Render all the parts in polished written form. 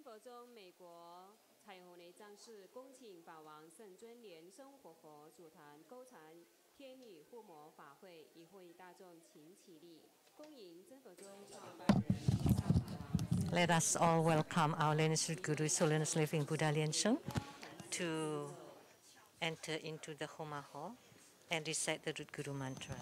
佛中美国彩虹内藏式恭请法王圣尊莲生活佛主坛勾禅天女护摩法会，以会大众请起立，恭迎真佛中创办人。Let us all welcome our Lian Guru, Solemnous Living Buddha Lian Sheng, to enter into the Homa Hall and recite the Root Guru Mantra.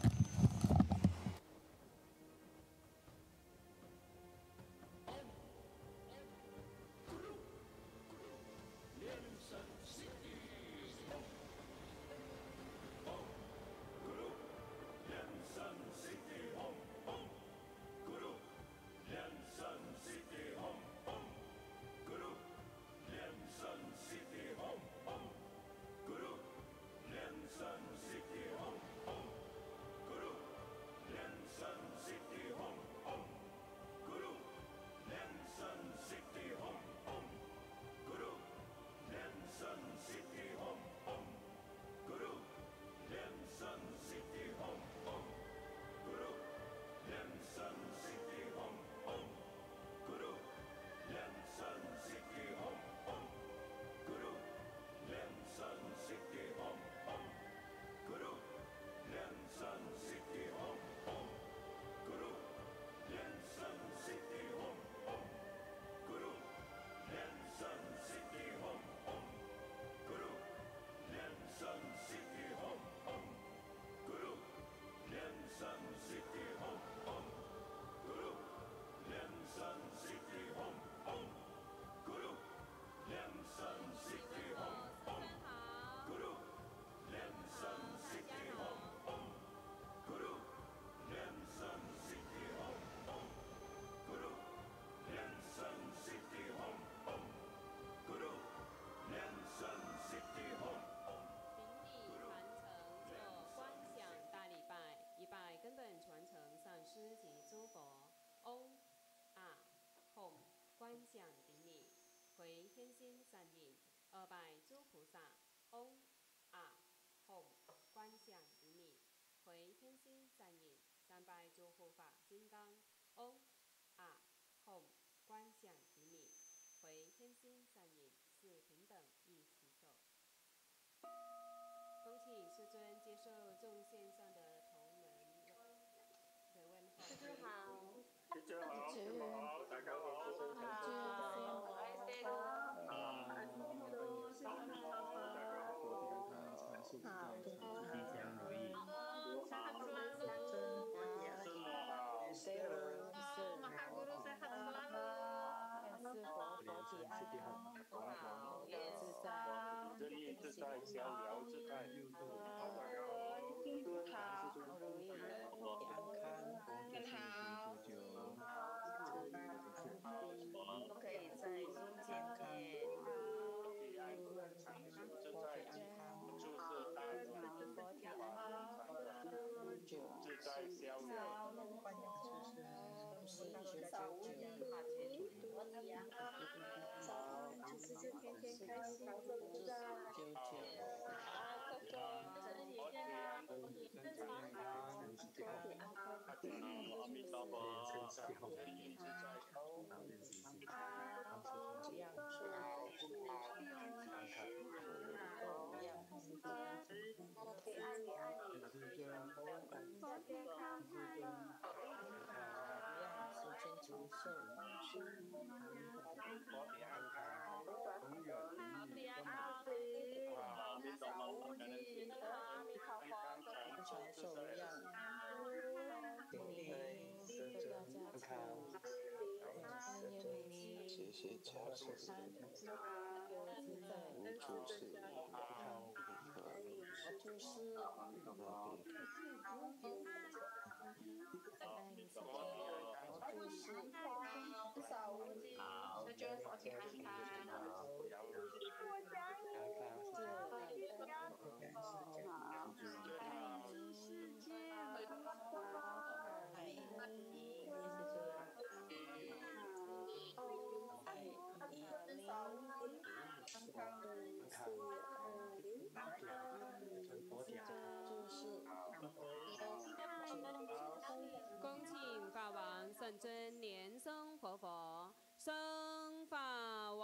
恭请法王圣尊莲生活佛，生法王。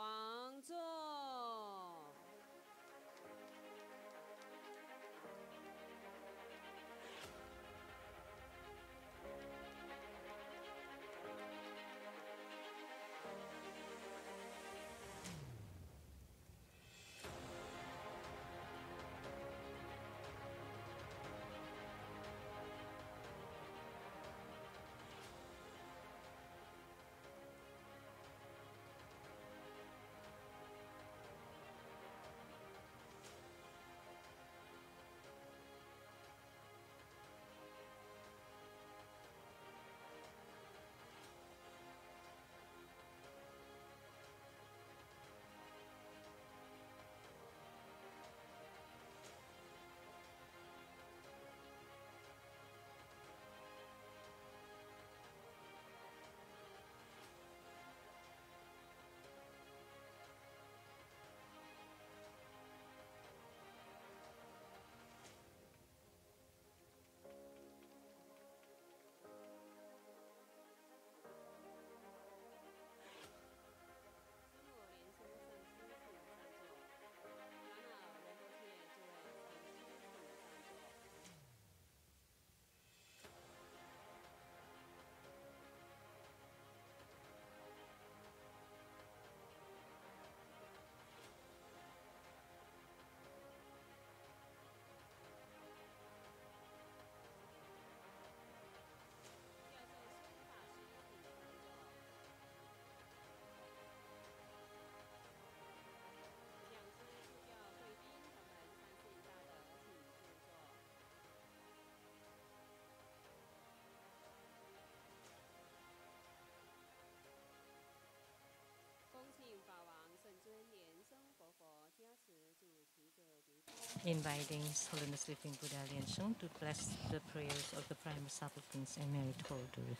Inviting His Holiness Living Buddha Lian Sheng to bless the prayers of the prime supplicants and merit holders.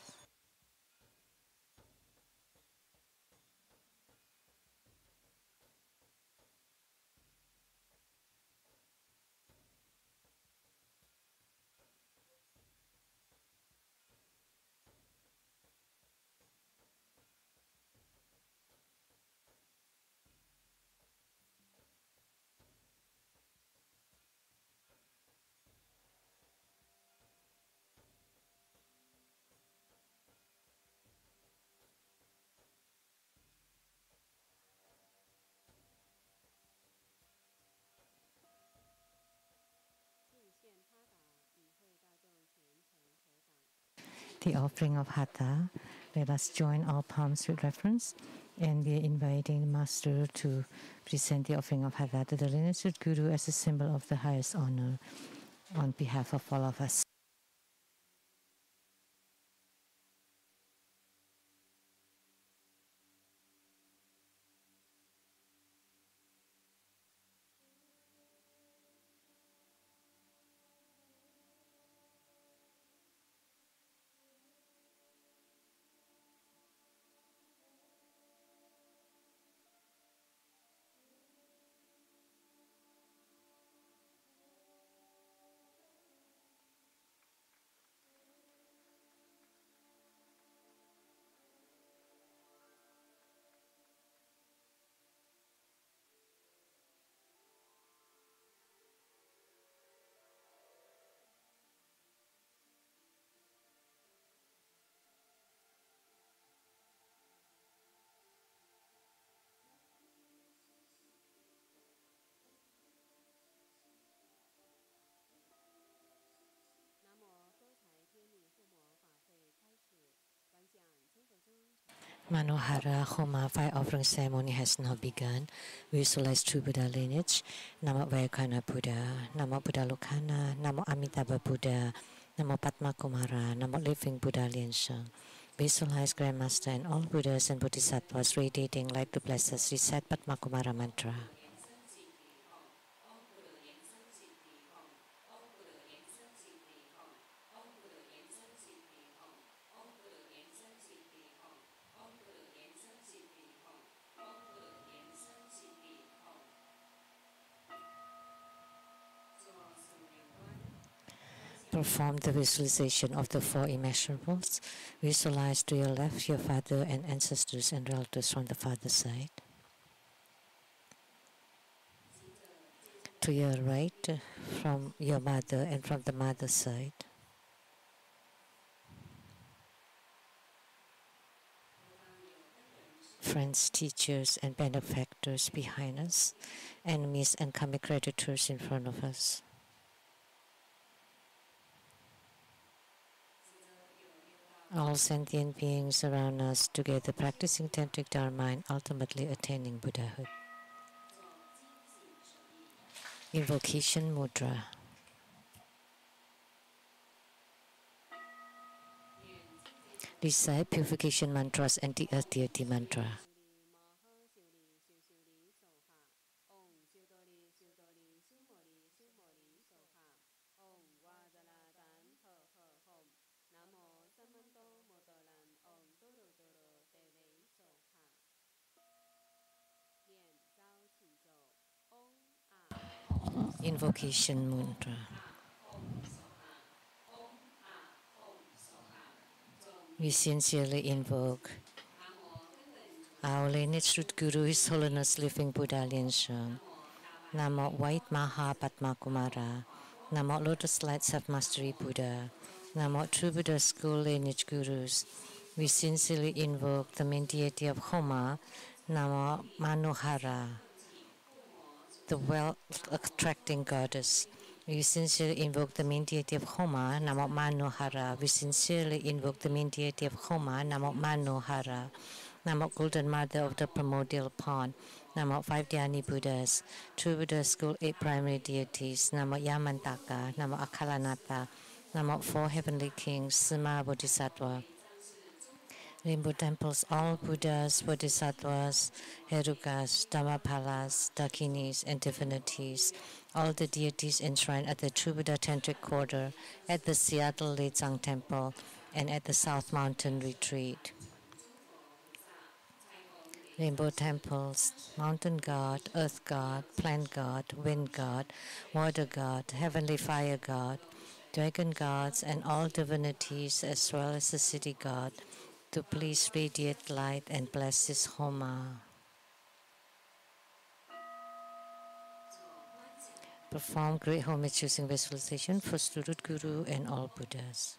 The offering of Hatha. Let us join our palms with reverence, and we are inviting the Master to present the offering of Hatha to the lineage Guru as a symbol of the highest honor on behalf of all of us. Manohara Homa fire offering ceremony has now begun. Visualize true Buddha lineage. Namo Vairkhana Buddha, Namo Buddha Lokana, Namo Amitabha Buddha, Namo Padma Kumara, Namo Living Buddha Lian Sheng. Visualize Grandmaster and all Buddhas and Bodhisattvas radiating light to bless us. Recite Padma Kumara mantra. Perform the visualization of the four immeasurables. Visualize to your left your father and ancestors and relatives from the father's side. To your right from your mother and from the mother's side. Friends, teachers, and benefactors behind us. Enemies and karmic creditors in front of us. All sentient beings around us together practicing tantric dharma and ultimately attaining Buddhahood. Invocation mudra. Recite purification mantras and the earth deity mantra. Invocation mantra. We sincerely invoke our lineage root Guru, His Holiness Living Buddha Lian Sheng. Namo White Maha Padma Kumara. Namo Lotus Light Self-Mastery Buddha. Namo True Buddha School Lineage Gurus. We sincerely invoke the main deity of Homa. Namo Manohara, the well-attracting goddess. We sincerely invoke the main deity of Homa, Namo Manohara. We sincerely invoke the main deity of Homa, Namo Manohara. Namo Golden Mother of the Primordial Pond. Namo Five Dhyani Buddhas. True Buddha School 8 Primary Deities. Namo Yamantaka. Namo Akalanata. Namo Four Heavenly Kings. Sima Bodhisattva. Rainbow temples, all Buddhas, Bodhisattvas, Herukas, Dhammapalas, Dakinis, and divinities, all the deities enshrined at the True Buddha Tantric Quarter, at the Seattle Lechang Temple, and at the South Mountain Retreat. Rainbow temples, mountain god, earth god, plant god, wind god, water god, heavenly fire god, dragon gods, and all divinities, as well as the city god, to please radiate light and bless this Homa. Perform great homage using visualization for Student Guru and all Buddhas.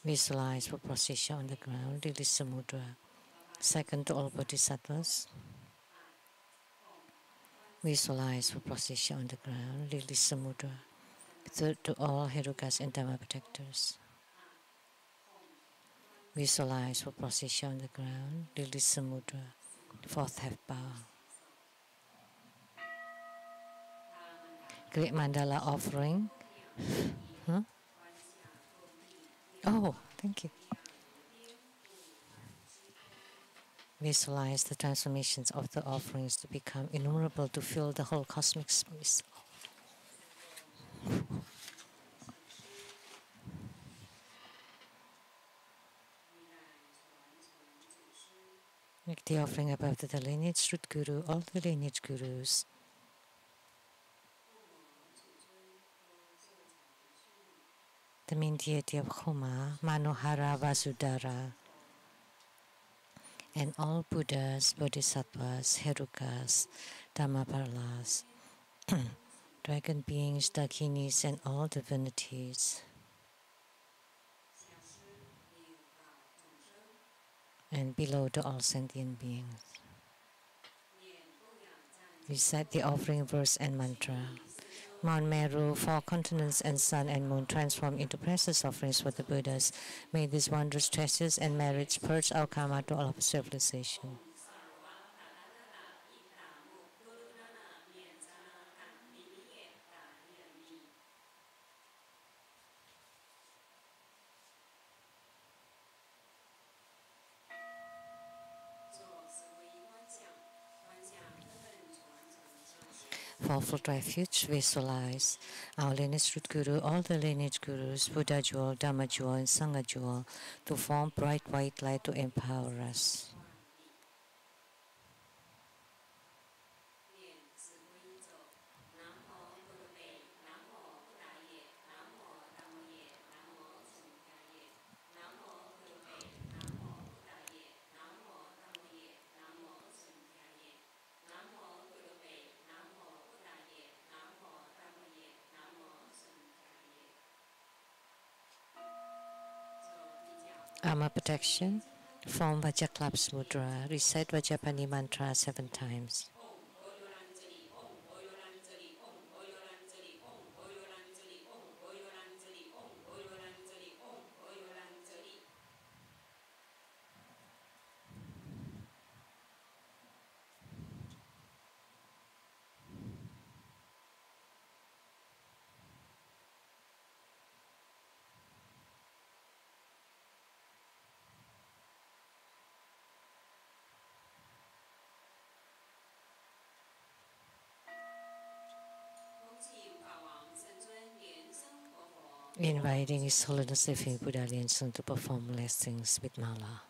Visualize for procession on the ground, release the mudra. Second, to all Bodhisattvas. Visualize for procession on the ground, release the mudra. Third, to all Herukas and Dharma protectors. Visualize for procession on the ground, release the mudra. Fourth, half bow. Great mandala offering. Huh? Oh, thank you. Visualize the transformations of the offerings to become innumerable to fill the whole cosmic space. Make the offering above to the lineage root guru, all the lineage gurus. The main deity of Homa, Manohara Vasudhara, and all Buddhas, Bodhisattvas, Herukas, Dhammapalas, dragon beings, Dakinis, and all divinities. And below to all sentient beings. Recite the offering verse and mantra. Mount Meru, four continents, and sun and moon transform into precious offerings for the Buddhas. May these wondrous treasures and merits purge our karma to all of civilization. For full refuge, visualize our lineage root guru, all the lineage gurus, Buddha jewel, Dharma jewel, and Sangha jewel, to form bright white light to empower us. Armor protection. Form Vajraklaps mudra. Recite Vajrapani mantra 7 times. Inviting His Holiness Living Buddha Lian Sheng to perform blessings with mala.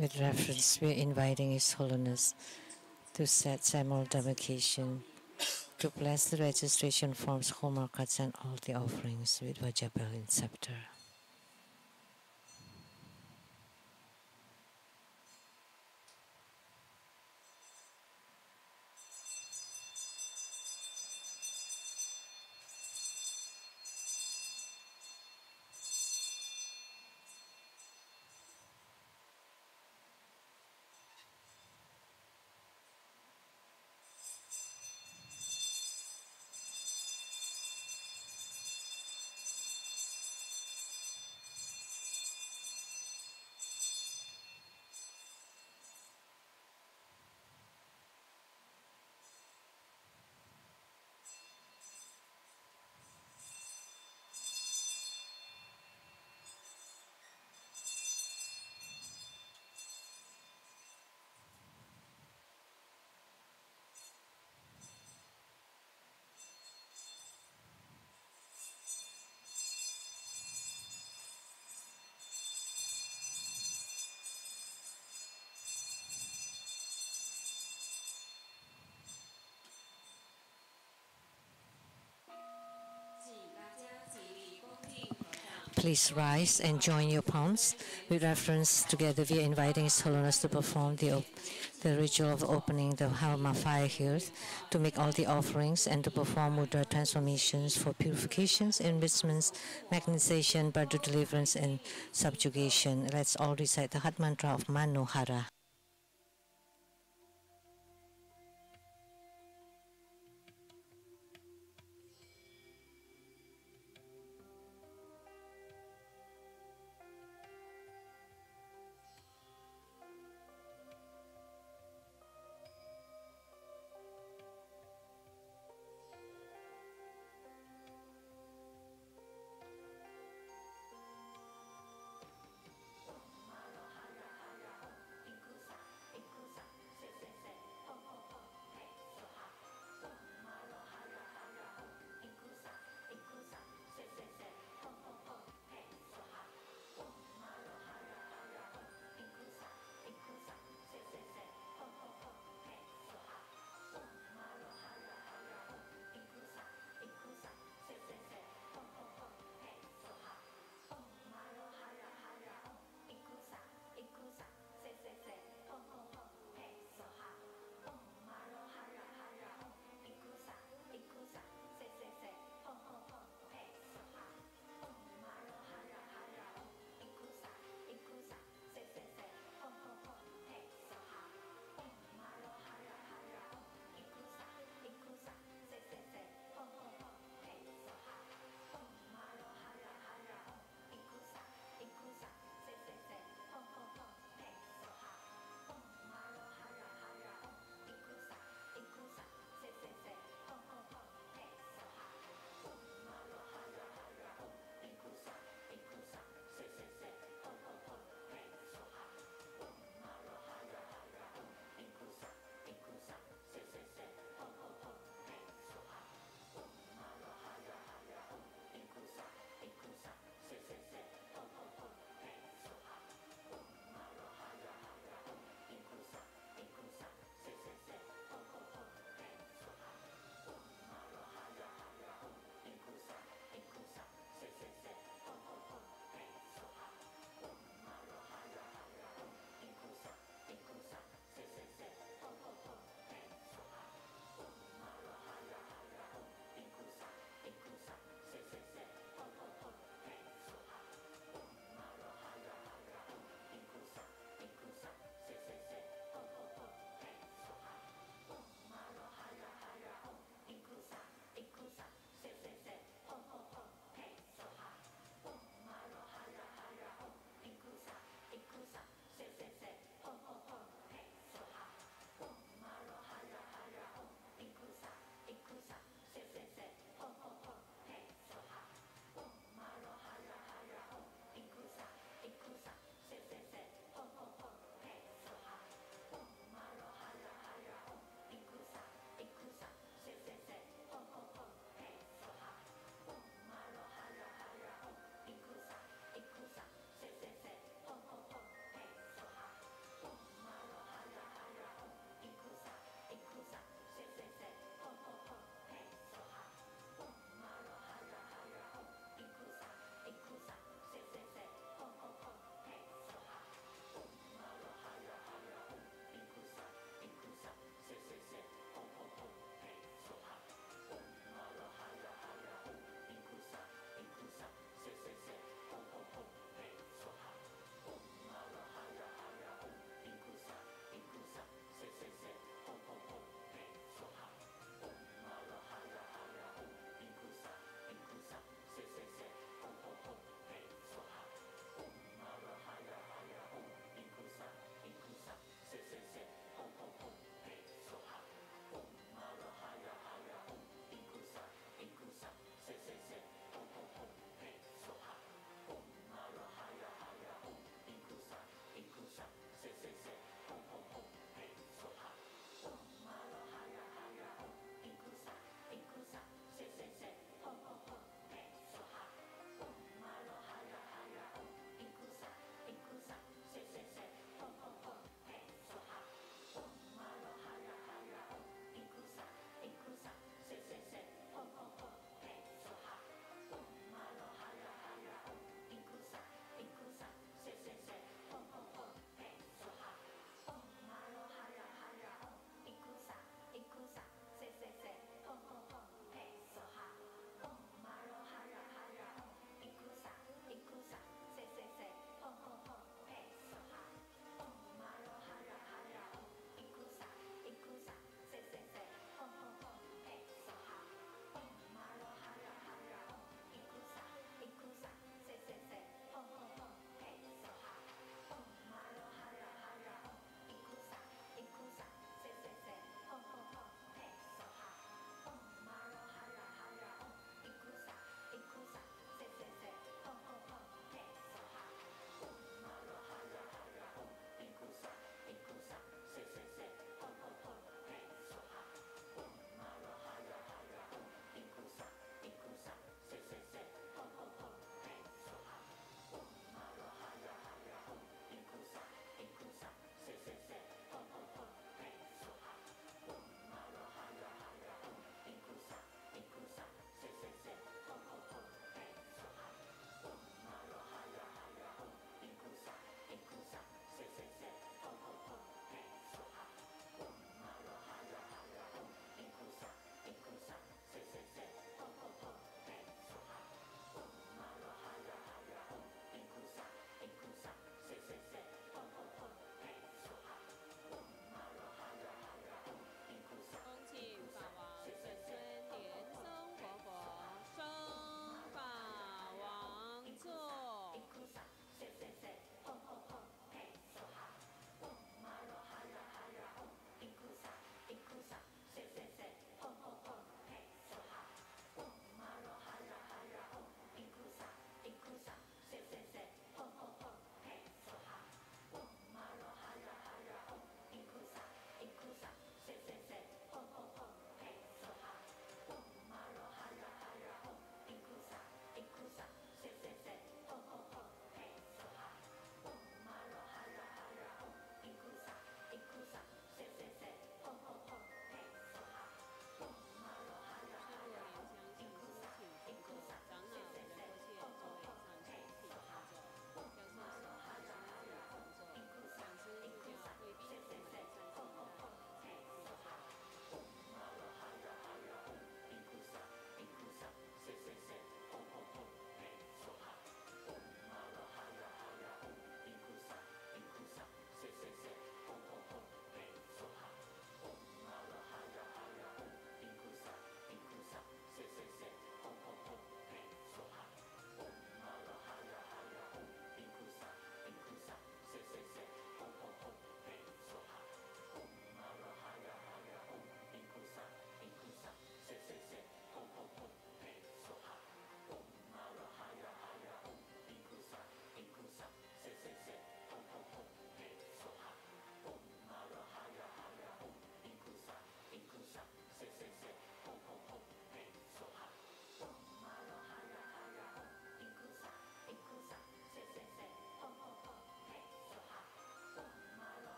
With reference, we are inviting His Holiness to set simultanecation, to bless the registration forms, Homa cards, and all the offerings with Vajrabell and scepter. Please rise and join your palms. With reference, together we are inviting His Holiness to perform the ritual of opening the Homa fire hearth, to make all the offerings, and to perform mudra transformations for purifications, enrichments, magnetization, birth deliverance, and subjugation. Let's all recite the Hat Mantra of Manohara.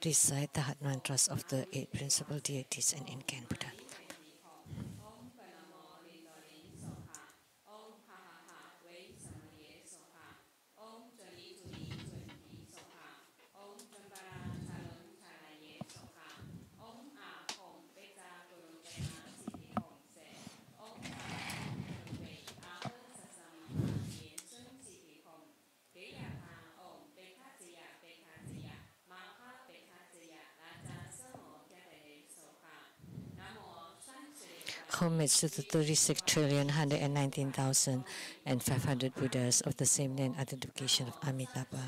Recite the heart mantras of the 8 principal deities and incarnate Buddha. Homage to the 36,119,500 Buddhas of the same name identification of Amitabha.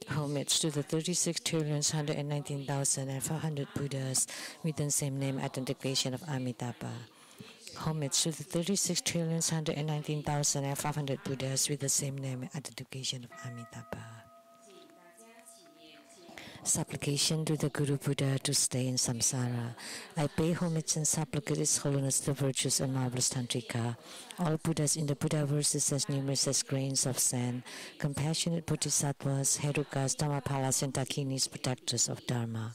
Homage to the 36,119,500 Buddhas with the same name identification of Amitabha. Homage to the 36,119,500 Buddhas with the same name identification of Amitabha. Supplication to the Guru Buddha to stay in samsara. I pay homage and supplicate His Holiness the virtuous and marvelous Tantrika, all Buddhas in the Buddhaverse as numerous as grains of sand, compassionate Bodhisattvas, Herukas, Dhammapalas, and Dakinis, protectors of Dharma.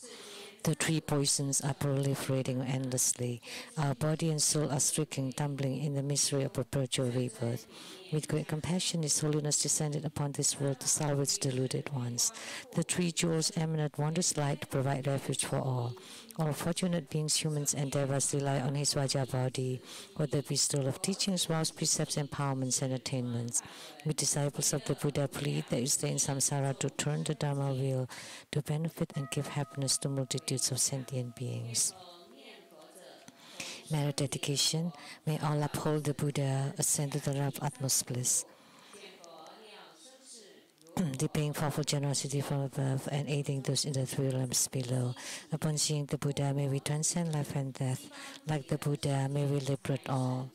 The 3 poisons are proliferating endlessly. Our body and soul are stricken, tumbling in the misery of perpetual rebirth. With great compassion, His Holiness descended upon this world to salve its deluded ones. The 3 jewels emanate wondrous light to provide refuge for all. All fortunate beings, humans and devas, rely on His Vajra body for the bestowal of teachings, vows, precepts, empowerments, and attainments. We disciples of the Buddha plead that you stay in samsara to turn the Dharma wheel to benefit and give happiness to multitudes of sentient beings. Merit dedication. May all uphold the Buddha, ascend to the realm of utmost bliss. Displaying powerful generosity from above and aiding those in the 3 realms below. Upon seeing the Buddha, may we transcend life and death. Like the Buddha, may we liberate all.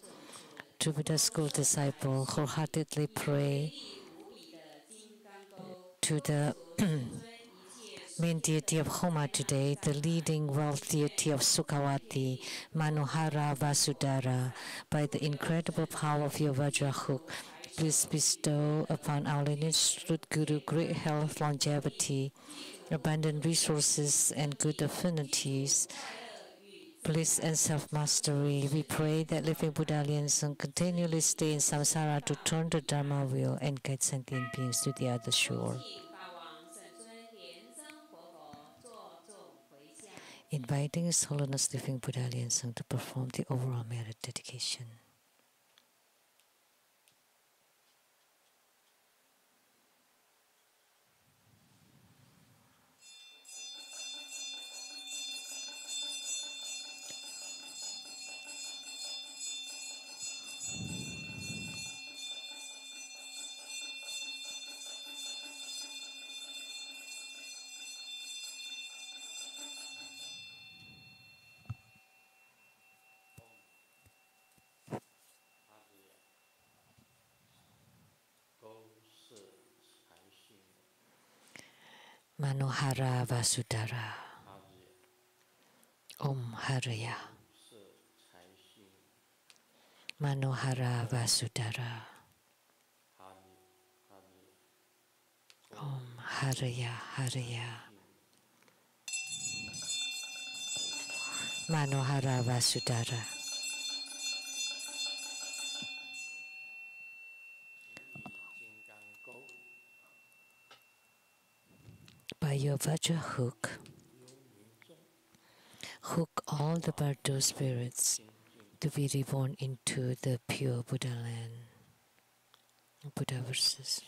To Buddha school disciple, wholeheartedly pray to the main deity of Homa today, the leading wealth deity of Sukhavati, Manohara Vasudhara. By the incredible power of your Vajra hook, please bestow upon our lineage root Guru great health, longevity, abundant resources, and good affinities, bliss and self-mastery. We pray that living Buddha Lian Sheng continually stay in samsara to turn the Dharma wheel and guide sentient beings to the other shore. Inviting His Holiness Living Buddha Lian Sheng to perform the overall merit dedication. Manohara Vasudhara Om Haraya. Manohara Vasudhara Om Haraya Haraya. Manohara Vasudhara. By your Vajra hook, hook all the Bardo spirits to be reborn into the pure Buddha land, Buddha verses.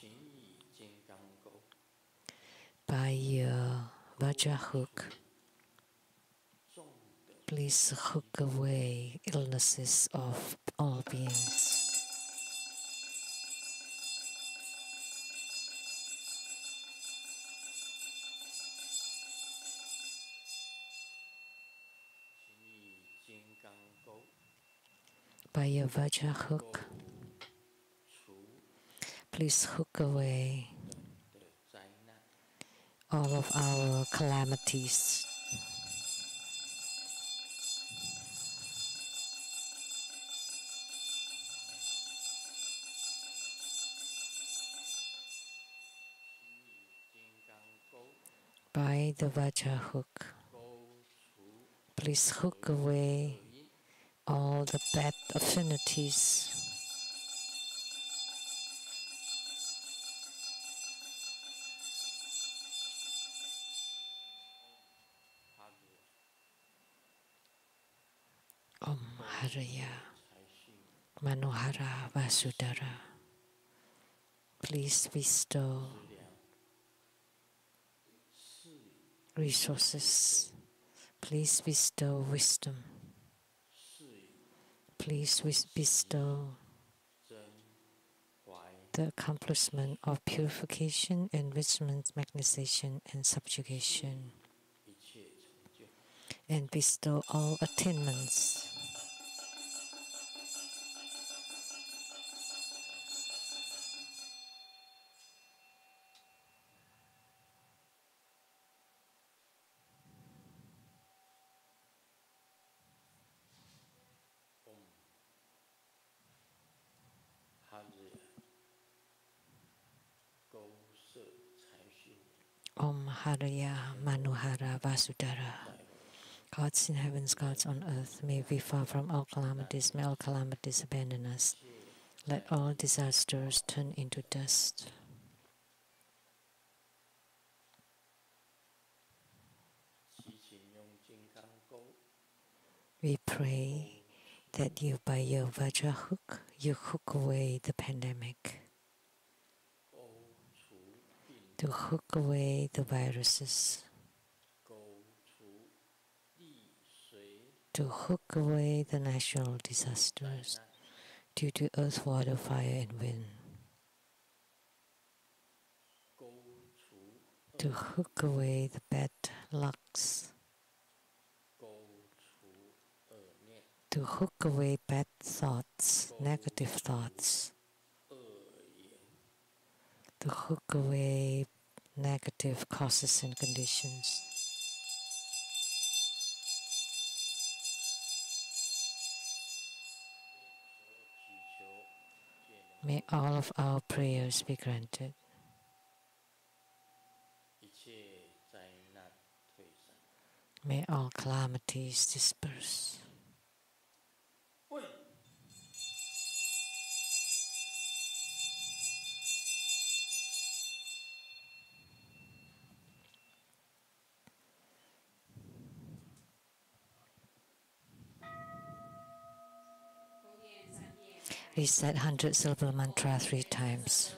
By your Vajra hook, please hook away illnesses of all beings. By your Vajra hook, please hook away all of our calamities. by the Vajra hook. Please hook away all the bad affinities. Om Haraya Manohara Vasudhara. Please bestow resources. Please bestow wisdom. Please bestow the accomplishment of purification, enrichment, magnetization, and subjugation. And bestow all attainments. Om Haraya Manohara Vasudhara. Gods in heavens, gods on earth, may we far from all calamities, may all calamities abandon us. Let all disasters turn into dust. We pray that you, by your Vajra hook, you hook away the pandemic, to hook away the viruses, to hook away the natural disasters due to earth, water, fire, and wind, to hook away the bad lucks, to hook away bad thoughts, negative thoughts, to hook away negative causes and conditions. May all of our prayers be granted. May all calamities disperse. Recite 100 syllable mantra 3 times.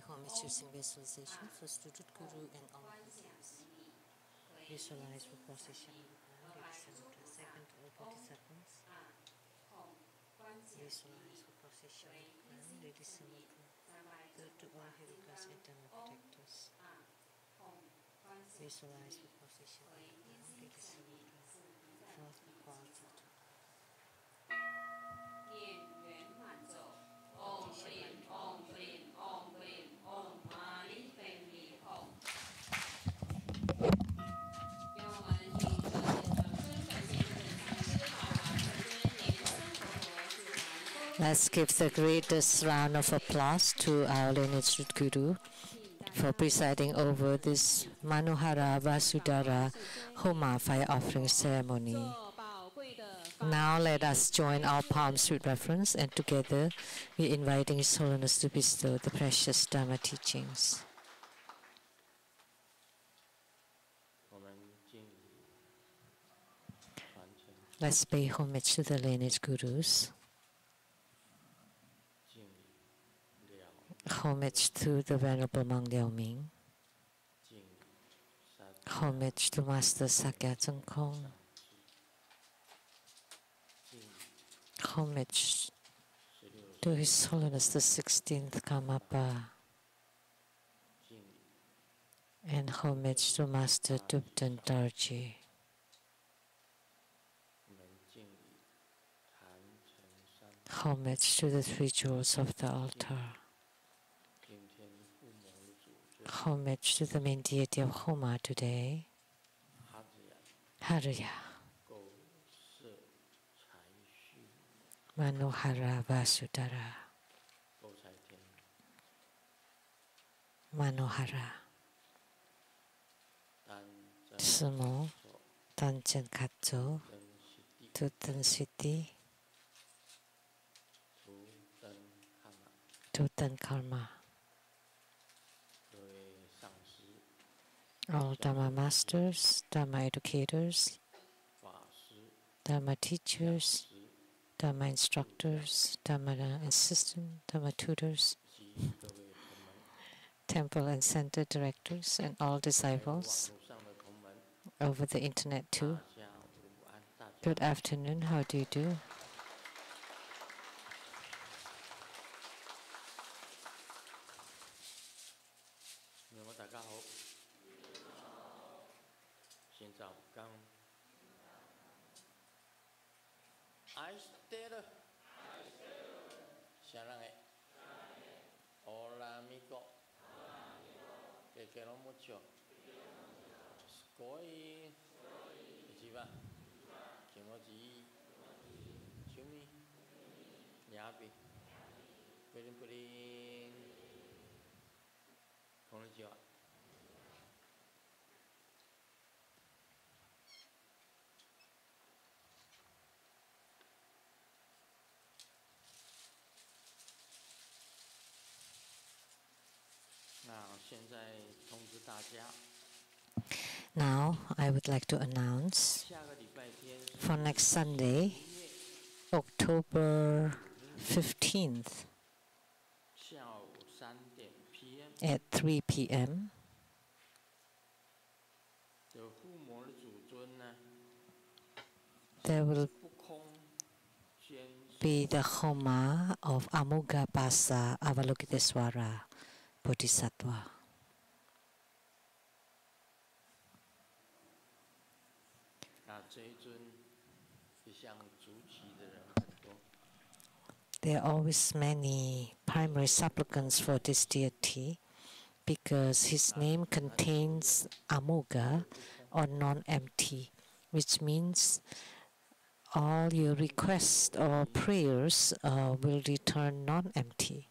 Home is using visualization for student guru and all Buddhas. Visualize for position second or bodhisattvas. Visualize for position ladies and third to all heavy-class and Dharma protectors. Visualize for position ladies and fourth, Let's give the greatest round of applause to our lineage Guru for presiding over this Manohara Vasudhara Homa fire offering ceremony. Now let us join our palms with reverence, and together we inviting His Holiness to bestow the precious Dharma teachings. Let's pay homage to the lineage Gurus. Homage to the Venerable Monk Liao Ming. Homage to Master Sakyamuni. Homage to His Holiness the 16th Karmapa. And homage to Master Tupten Darji. Homage to the three jewels of the altar. Homage to the main deity of Homa today, Harya, Manohara Vasudhara, Manohara, Sumo, Tanchen Katso, Tuten Siddhi, Tuten Karma. All Dharma masters, Dharma educators, Dharma teachers, Dharma instructors, Dharma assistant, Dharma tutors, temple and center directors, and all disciples over the internet too. Good afternoon, how do you do? Now, I would like to announce for next Sunday, October 15th at 3 p.m. there will be the Homa of Amugapasa Avalokiteswara Bodhisattva. There are always many primary supplicants for this deity because his name contains amuga or non-empty, which means all your requests or prayers will return non-empty.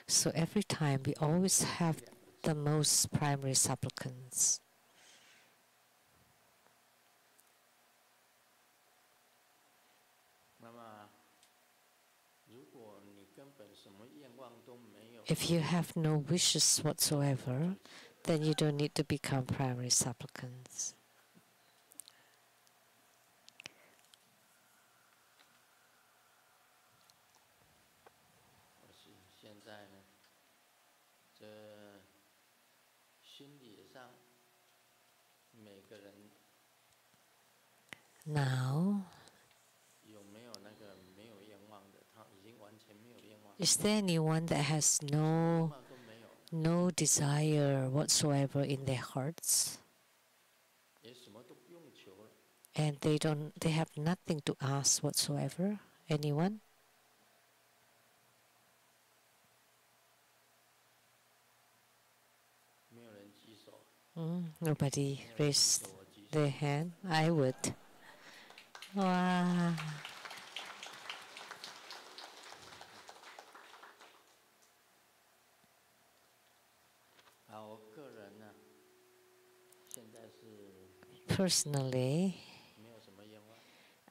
So every time we always have the most primary supplicants. If you have no wishes whatsoever, then you don't need to become primary supplicants. Now, is there anyone that has no desire whatsoever in their hearts, and they have nothing to ask whatsoever? Anyone? Nobody raised their hand. I would. Wow. Personally,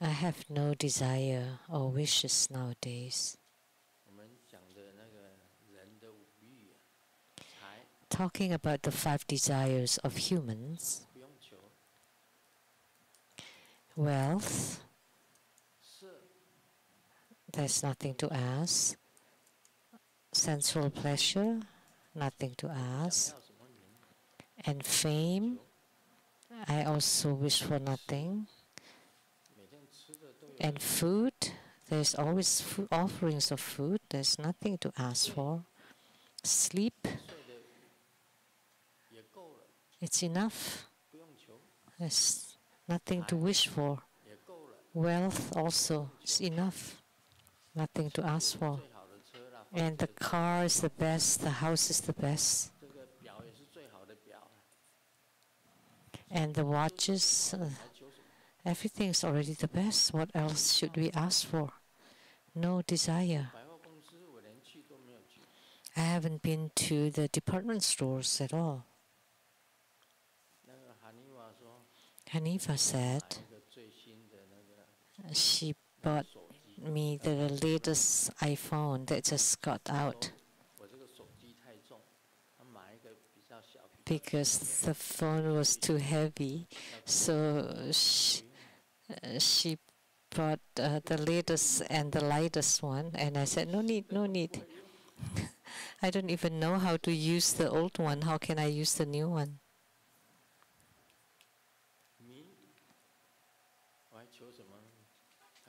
I have no desire or wishes nowadays. Talking about the 5 desires of humans: wealth, there's nothing to ask. Sensual pleasure, nothing to ask. And fame, I also wish for nothing. And food, there's always offerings of food, there's nothing to ask for. Sleep, it's enough. There's nothing to wish for. Wealth also is enough. Nothing to ask for. And the car is the best, the house is the best. And the watches, everything is already the best. What else should we ask for? No desire. I haven't been to the department stores at all. Hanifa said she bought me the latest iPhone that just got out because the phone was too heavy, so she bought the latest and the lightest one, and I said, no need, no need. I don't even know how to use the old one. How can I use the new one?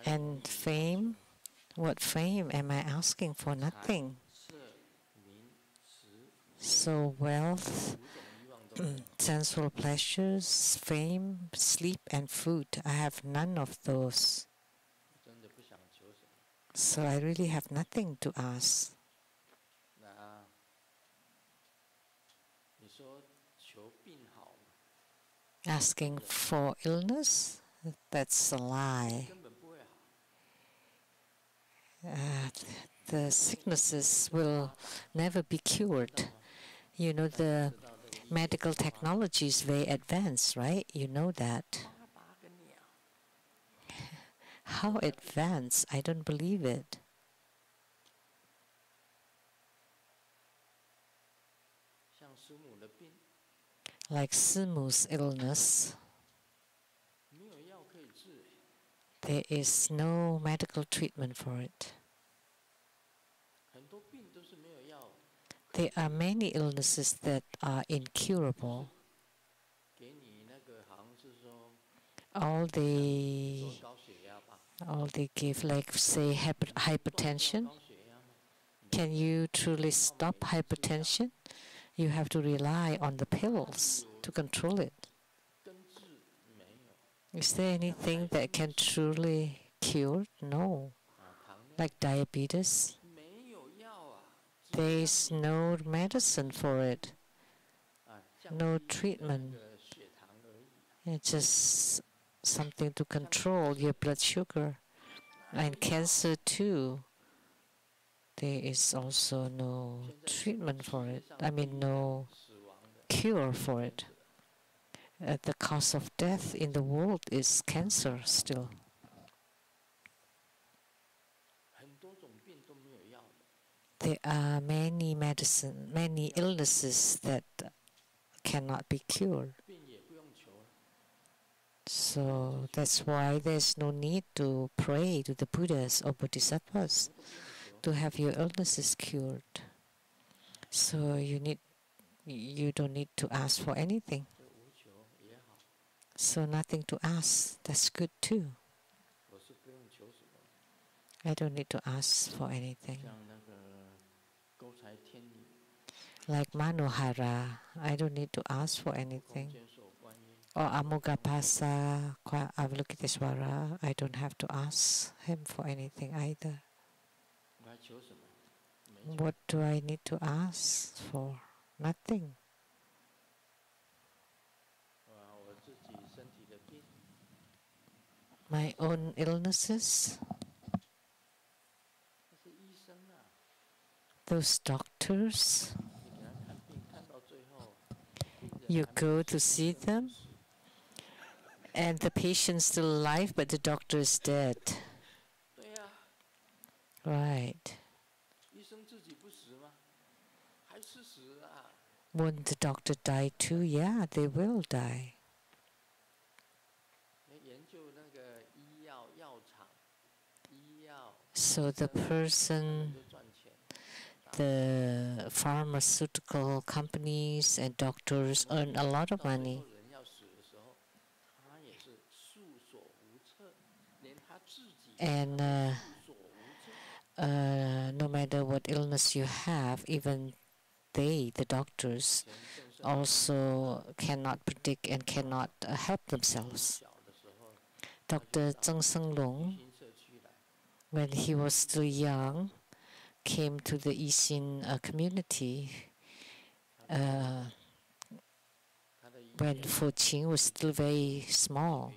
And fame? What fame am I asking for? Nothing. So wealth, sensual pleasures, fame, sleep, and food. I have none of those. So I really have nothing to ask. Asking for illness? That's a lie. The sicknesses will never be cured. You know, the medical technology is very advanced, right? You know that. How advanced? I don't believe it. Like Simu's illness, there is no medical treatment for it. There are many illnesses that are incurable. All they give, like say hypertension. Can you truly stop hypertension? You have to rely on the pills to control it. Is there anything that can truly cure? No. Like diabetes, there is no medicine for it, no treatment. It's just something to control your blood sugar. And cancer too, there is also no treatment for it. I mean, no cure for it. The cause of death in the world is cancer still. There are many illnesses that cannot be cured. So that's why there's no need to pray to the Buddhas or Bodhisattvas to have your illnesses cured. So you don't need to ask for anything. So nothing to ask, that's good too. I don't need to ask for anything. Like Manohara, I don't need to ask for anything. Or Amugapasa, Avalokitesvara, I don't have to ask him for anything either. What do I need to ask for? Nothing. My own illnesses, those doctors, you go to see them, and the patient's still alive, but the doctor is dead. Right. Won't the doctor die too? Yeah, they will die. So the person, the pharmaceutical companies and doctors earn a lot of money. And no matter what illness you have, even they, the doctors, also cannot predict and cannot help themselves. Dr. Zheng Senglong, when he was still young, came to the Yixin community when Ching was still very small.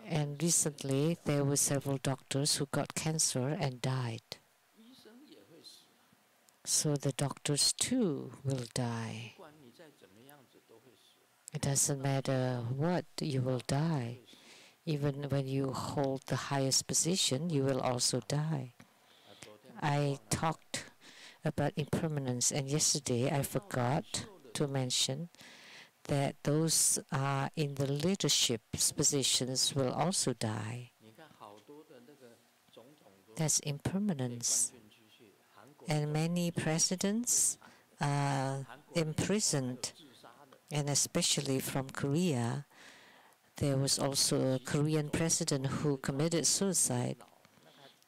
And recently, there were several doctors who got cancer and died. So the doctors too will die. It doesn't matter what, you will die. Even when you hold the highest position, you will also die. I talked about impermanence, and yesterday I forgot to mention that those in the leadership positions will also die. That's impermanence. And many presidents are imprisoned, and especially from Korea. There was also a Korean president who committed suicide,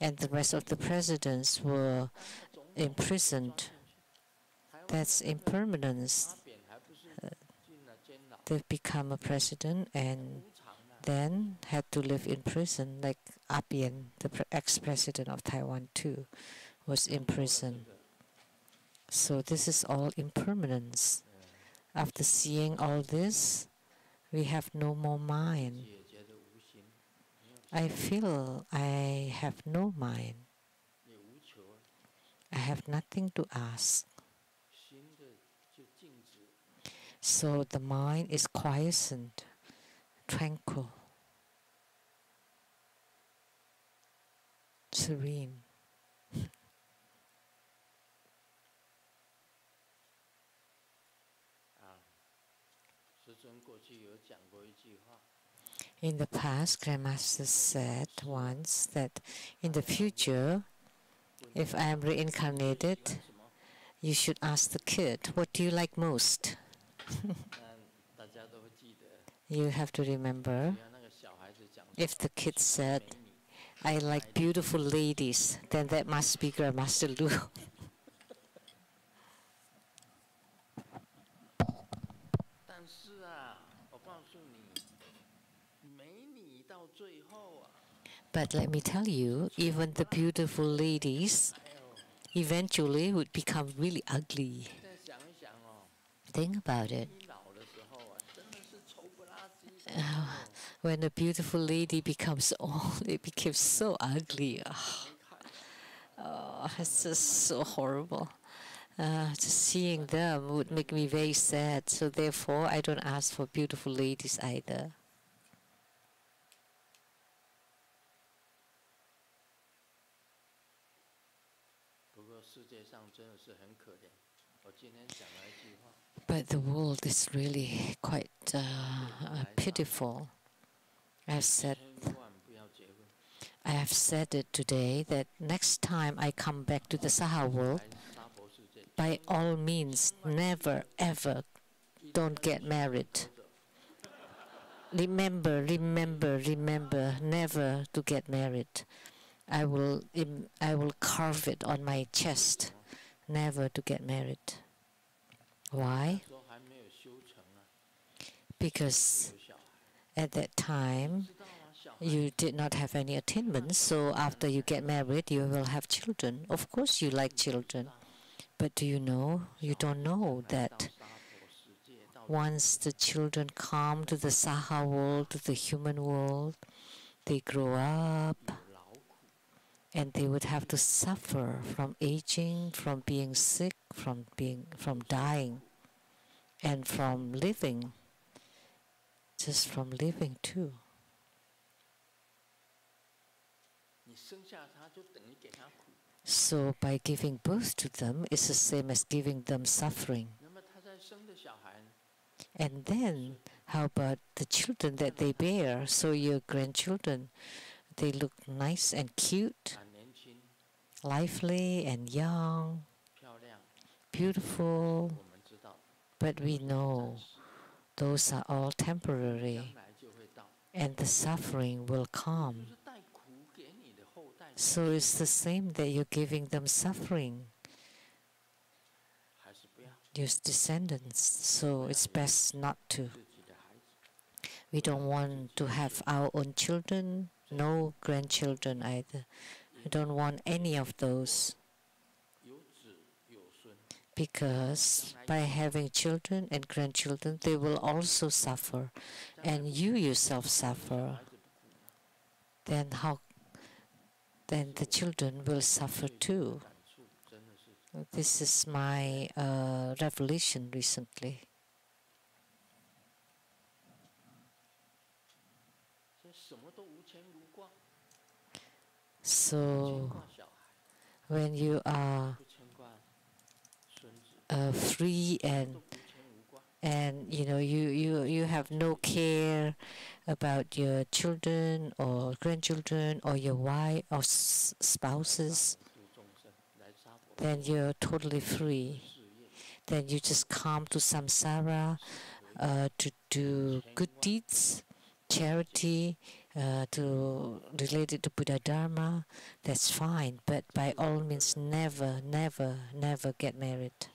and the rest of the presidents were imprisoned. That's impermanence. They've become a president and then had to live in prison, like Abian, the ex-president of Taiwan too, was in prison. So this is all impermanence. After seeing all this, we have no more mind. I feel I have no mind. I have nothing to ask. So the mind is quiescent, tranquil, serene. In the past, Grandmaster said once that in the future, if I am reincarnated, you should ask the kid, what do you like most? You have to remember, if the kid said, I like beautiful ladies, then that must be Grandmaster Lu. But let me tell you, even the beautiful ladies eventually would become really ugly. Think about it. When a beautiful lady becomes old, it becomes so ugly. Oh, it's just so horrible. Just seeing them would make me very sad. So therefore, I don't ask for beautiful ladies either. But the world is really quite pitiful. I have said it today that next time I come back to the Saha world, by all means, never ever don't get married. Remember, never to get married. I will carve it on my chest, never to get married. Why? Because at that time, you did not have any attainment, so after you get married, you will have children. Of course you like children, but do you know, you don't know that Once the children come to the Saha world, to the human world, they grow up and they would have to suffer from aging, from being sick, from dying, and from living, just from living too. So by giving birth to them, it's the same as giving them suffering. And then, how about the children that they bear? So your grandchildren, they look nice and cute, lively and young, beautiful, but we know those are all temporary, and the suffering will come. So it's the same that you're giving them suffering, your descendants, so it's best not to. We don't want to have our own children, no grandchildren either. We don't want any of those. Because by having children and grandchildren, they will also suffer, and you yourself suffer. Then the children will suffer too. This is my revelation recently. So when you are free and you have no care about your children or grandchildren or your wife or spouses, then you're totally free. Then you just come to samsara to do good deeds, charity, related to Buddhadharma. That's fine, but by all means, never, never, never get married.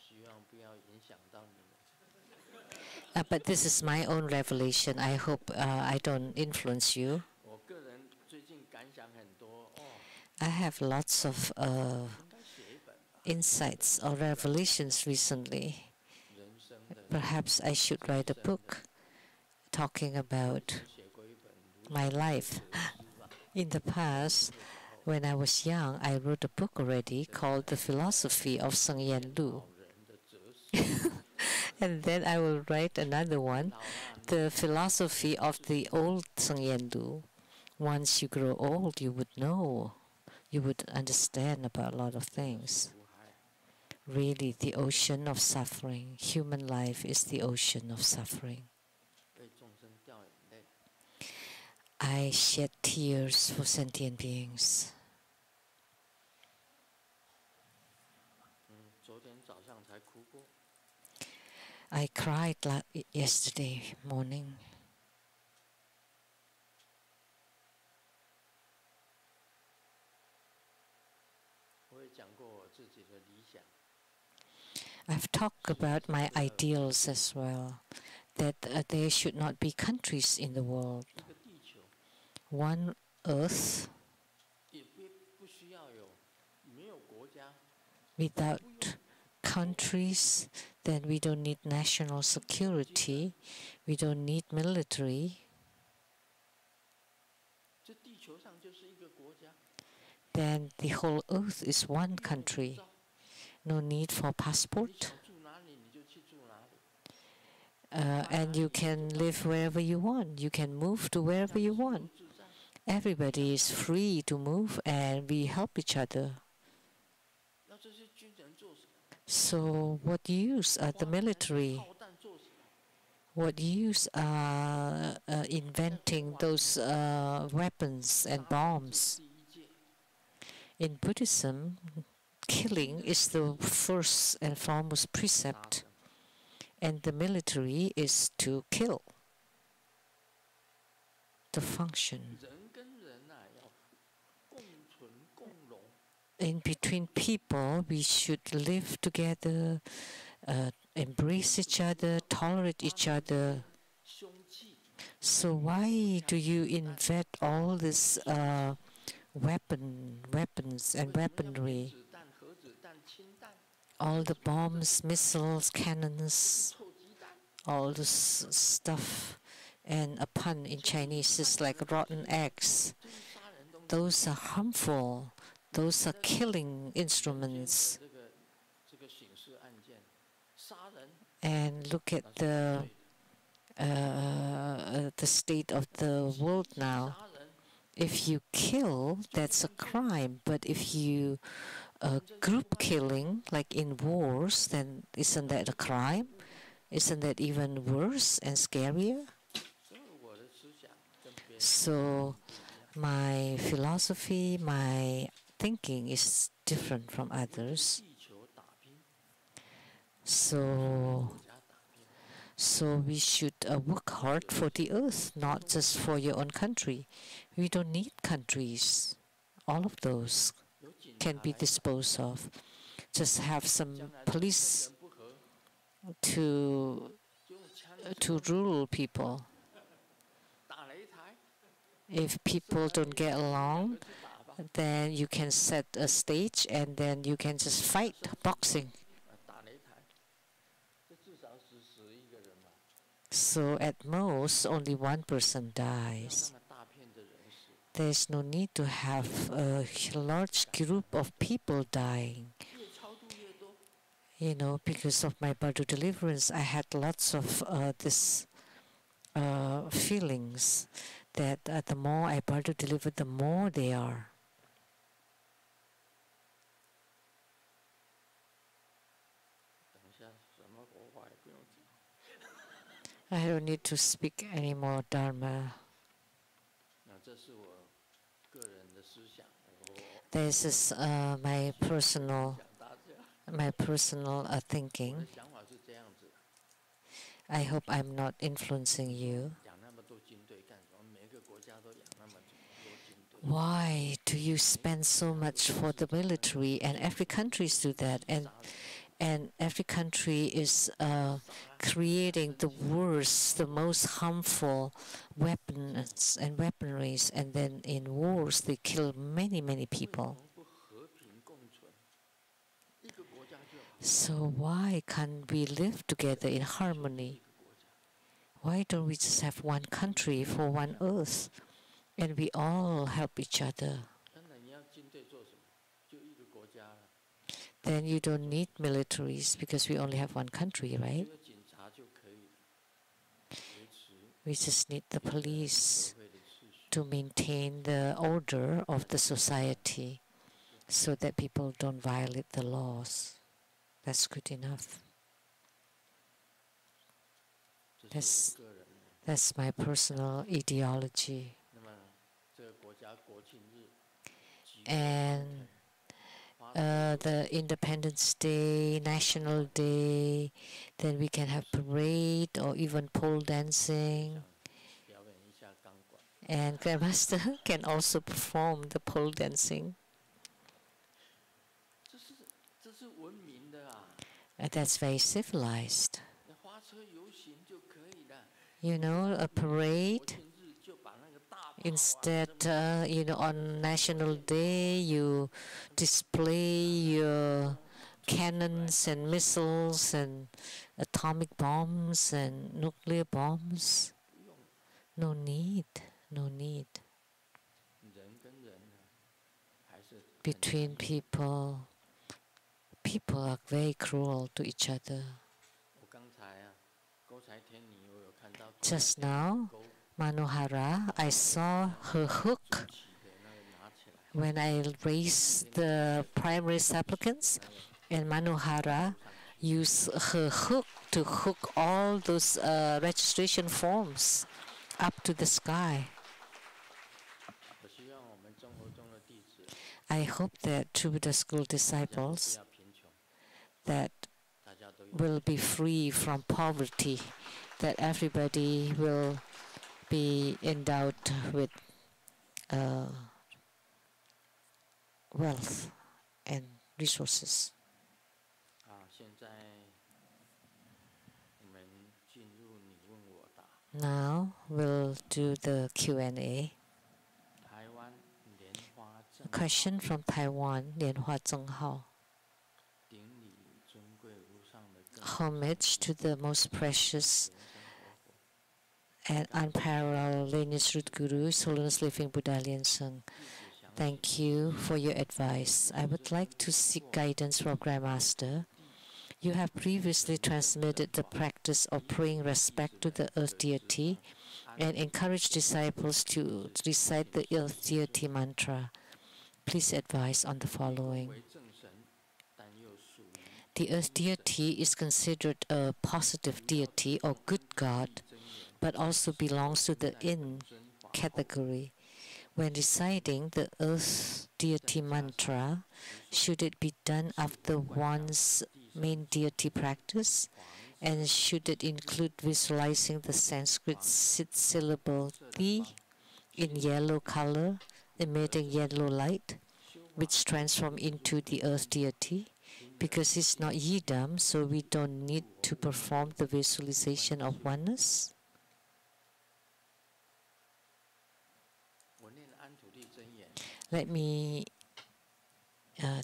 But this is my own revelation. I hope I don't influence you. I have lots of insights or revelations recently. Perhaps I should write a book talking about my life. In the past, when I was young, I wrote a book already called The Philosophy of Sheng-yen Lu. And then I will write another one, The Philosophy of the Old Sheng-yen Lu. Once you grow old, you would know, you would understand about a lot of things. Really, the ocean of suffering. Human life is the ocean of suffering. I shed tears for sentient beings. I cried yesterday morning. I've talked about my ideals as well, that there should not be countries in the world. One earth without countries, then we don't need national security, we don't need military. Then the whole earth is one country. No need for passport. And you can live wherever you want. You can move to wherever you want. Everybody is free to move and we help each other. So what use are the military? What use are inventing those weapons and bombs? In Buddhism, killing is the first and foremost precept, and the military is to kill. The function. In between people, we should live together, embrace each other, tolerate each other. So why do you invent all this weapons and weaponry? All the bombs, missiles, cannons, all this stuff. And a pun in Chinese is like rotten eggs. Those are harmful. Those are killing instruments. And look at the state of the world now. If you kill, that's a crime. But if you group killing, like in wars, then isn't that a crime? Isn't that even worse and scarier? So my philosophy, my thinking is different from others. So we should work hard for the earth, not just for your own country. We don't need countries. All of those can be disposed of. Just have some police to rule people. If people don't get along, then you can set a stage and then you can just fight boxing. So at most, only one person dies. There's no need to have a large group of people dying. You know, because of my Bardo deliverance, I had lots of this feelings that the more I Bardo deliver, the more they are. I don't need to speak any more Dharma. This is my personal thinking. I hope I'm not influencing you. Why do you spend so much for the military? And every country do that, and every country is creating the worst, the most harmful weapons and weaponries, and then in wars they kill many, many people. So why can't we live together in harmony? Why don't we just have one country for one earth, and we all help each other? Then you don't need militaries because we only have one country, right? We just need the police to maintain the order of the society so that people don't violate the laws. That's good enough. That's my personal ideology. And the Independence Day, National Day, then we can have parade or even pole dancing. And Grandmaster can also perform the pole dancing. And that's very civilized. You know, a parade. Instead, you know, on National Day, you display your cannons and missiles and atomic bombs and nuclear bombs. No need, no need. Between people are very cruel to each other. Just now, Manohara, I saw her hook when I raised the primary supplicants, and Manohara used her hook to hook all those registration forms up to the sky. I hope that true Buddha school disciples that will be free from poverty, that everybody will be endowed with wealth and resources. Now we'll do the Q&A. A question from Taiwan, Lianhua Zhenghao. Homage to the most precious and unparalleled lineage root guru, His Holiness Living Buddha Lian Sheng. Thank you for your advice. I would like to seek guidance from Grandmaster. You have previously transmitted the practice of paying respect to the earth deity and encouraged disciples to recite the earth deity mantra. Please advise on the following. The earth deity is considered a positive deity or good god, but also belongs to the in category. When reciting the earth deity mantra, should it be done after one's main deity practice? And should it include visualizing the Sanskrit syllable Ti in yellow color, emitting yellow light, which transforms into the earth deity? Because it's not Yidam, so we don't need to perform the visualization of oneness. Let me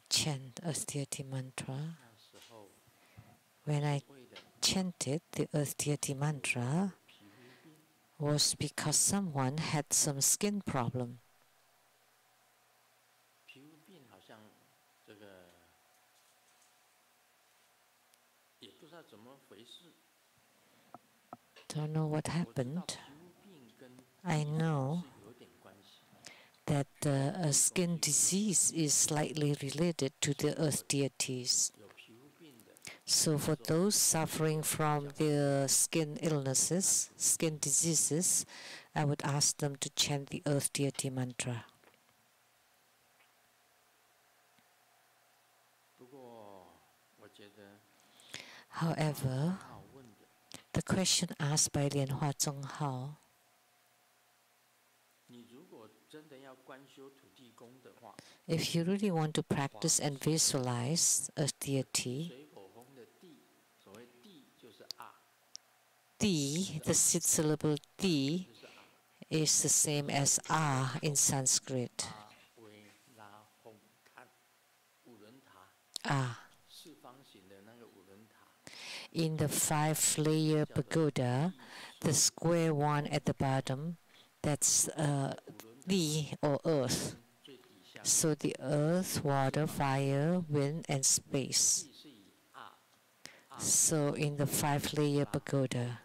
chant earth deity mantra. When I chanted the earth deity mantra, was because someone had some skin problem. Don't know what happened. I know that a skin disease is slightly related to the earth deities. So for those suffering from the skin illnesses, skin diseases, I would ask them to chant the earth deity mantra. However, the question asked by Lian Hua Zheng Hao, if you really want to practice and visualize a deity, Di, the syllable Di, is the same as A in Sanskrit. A. In the 5-layer pagoda, the square one at the bottom, that's Di or earth. So the earth, water, fire, wind, and space. So in the 5-layer pagoda,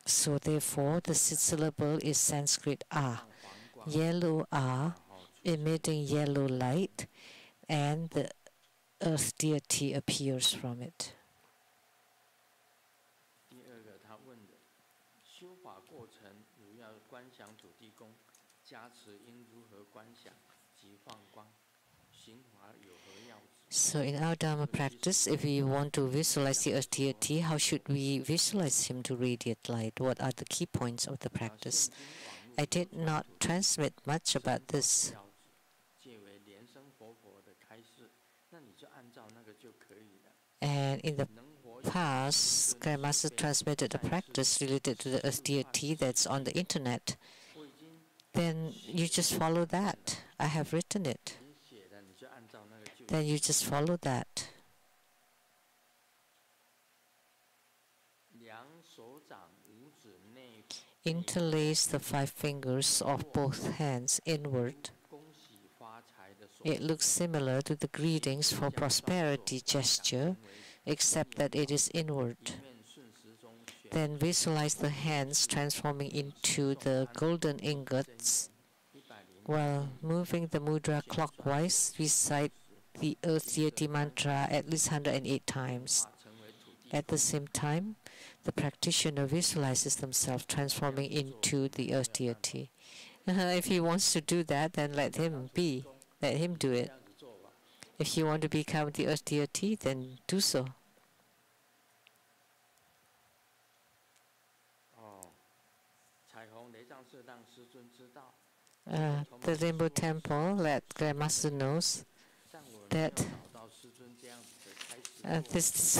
so therefore the syllable is Sanskrit A, yellow A, emitting yellow light, and the earth deity appears from it. So in our Dharma practice, if we want to visualize the earth deity, how should we visualize him to radiate light? What are the key points of the practice? I did not transmit much about this. And in the past, Grandmaster transmitted a practice related to the earth deity that's on the internet. Then you just follow that. I have written it. Then you just follow that. Interlace the 5 fingers of both hands inward. It looks similar to the greetings for prosperity gesture, except that it is inward. Then visualize the hands transforming into the golden ingots. While moving the mudra clockwise, recite the earth deity mantra at least 108 times. At the same time, the practitioner visualizes themselves transforming into the earth deity. If he wants to do that, then let him be. Let him do it. If you want to become the earth deity, then do so. The Rainbow Temple, let Grandmaster knows that this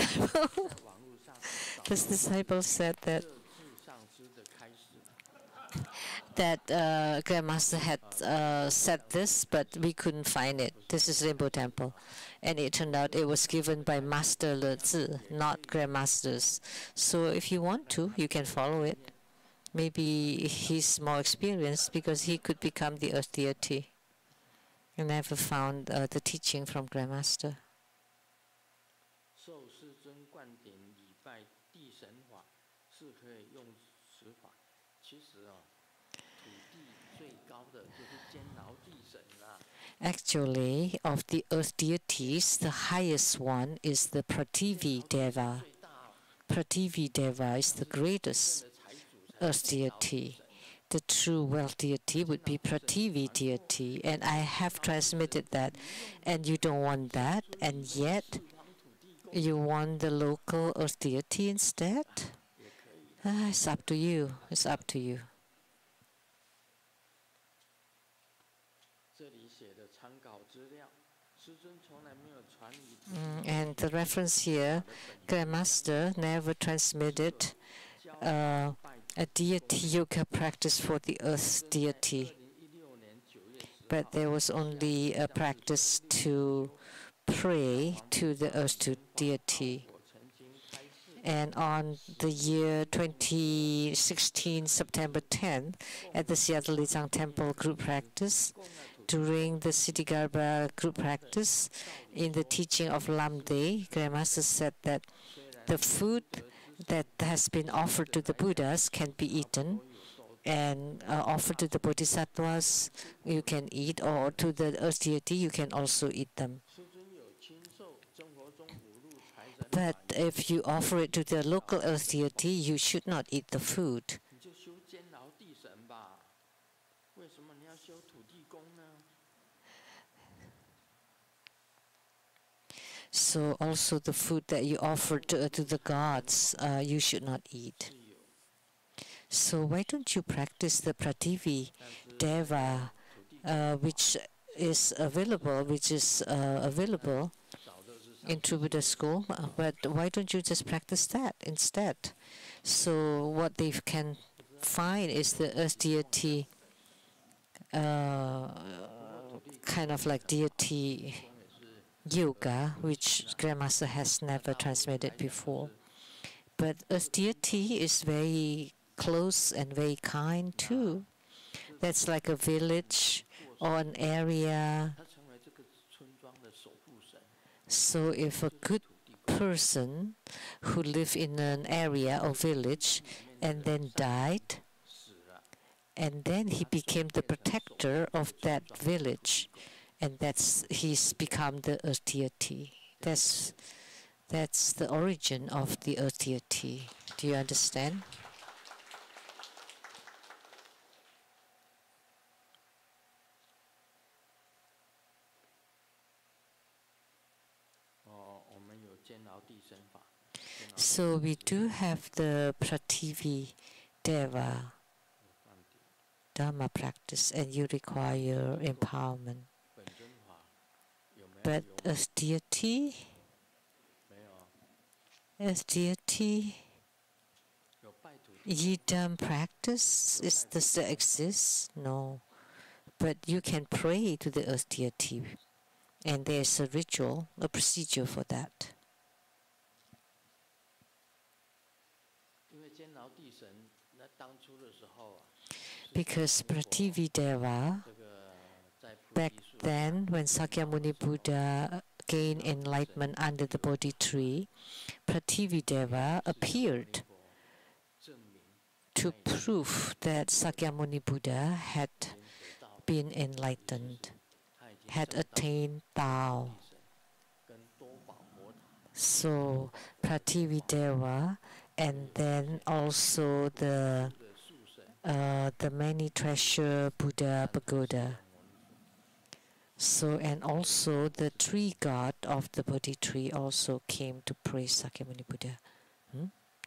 disciple said that that Grandmaster had said this, but we couldn't find it. This is Rainbow Temple. And it turned out it was given by Master Le Zi, not Grandmasters. So if you want to, you can follow it. Maybe he's more experienced because he could become the earth deity. I never found the teaching from Grandmaster. Actually, of the earth deities, the highest one is the Prativi Deva. Prativi Deva is the greatest earth deity. The true wealth deity would be Prativi deity, and I have transmitted that, and you don't want that, and yet you want the local earth deity instead? It's up to you. It's up to you. And the reference here, Grandmaster never transmitted a deity yoga practice for the earth deity, but there was only a practice to pray to the earth deity. And on the year 2016, September 10th, at the Seattle Lizang Temple group practice, during the Siddhigarbha group practice, in the teaching of Lamde, Grandmaster said that the food that has been offered to the Buddhas can be eaten, and offered to the Bodhisattvas you can eat, or to the earth deity you can also eat them. But if you offer it to the local earth deity, you should not eat the food. So also the food that you offer to the gods, you should not eat. So why don't you practice the Prativi Deva, which is available, in True Buddha school, but why don't you just practice that instead? So what they can find is the earth deity, kind of like deity yoga, which Grandmaster has never transmitted before. But earth deity is very close and very kind too. That's like a village or an area. So if a good person who lived in an area or village and then died, and then he became the protector of that village, and he's become the earth deity. That's the origin of the earth deity. Do you understand? So we do have the Prativi Deva Dharma practice, and you require empowerment. But as deity, Yidam practice, does that exist? No. But you can pray to the earth deity, and there's a ritual, a procedure for that. Because Prativi Deva, back then when Sakyamuni Buddha gained enlightenment under the Bodhi tree, Prativi Deva appeared to prove that Sakyamuni Buddha had been enlightened, had attained Tao. So Prativi Deva, and then also the many treasure Buddha pagoda. So, and also the tree god of the Bodhi tree also came to praise Sakyamuni Buddha.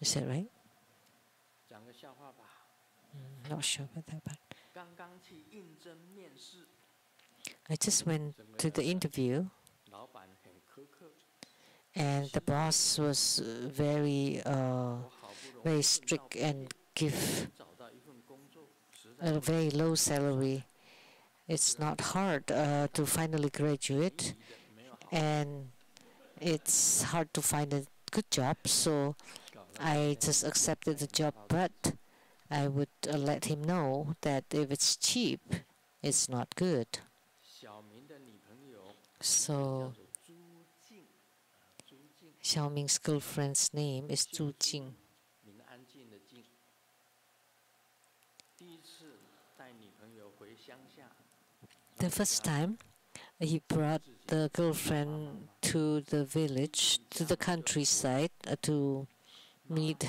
Is that right? Not sure about that, but I just went to the interview, and the boss was very strict and give a very low salary. It's not hard to finally graduate, and it's hard to find a good job. So I just accepted the job, but I would let him know that if it's cheap, it's not good. So Xiaoming's girlfriend's name is Zhu Jing. The first time, he brought the girlfriend to the village, to the countryside, to meet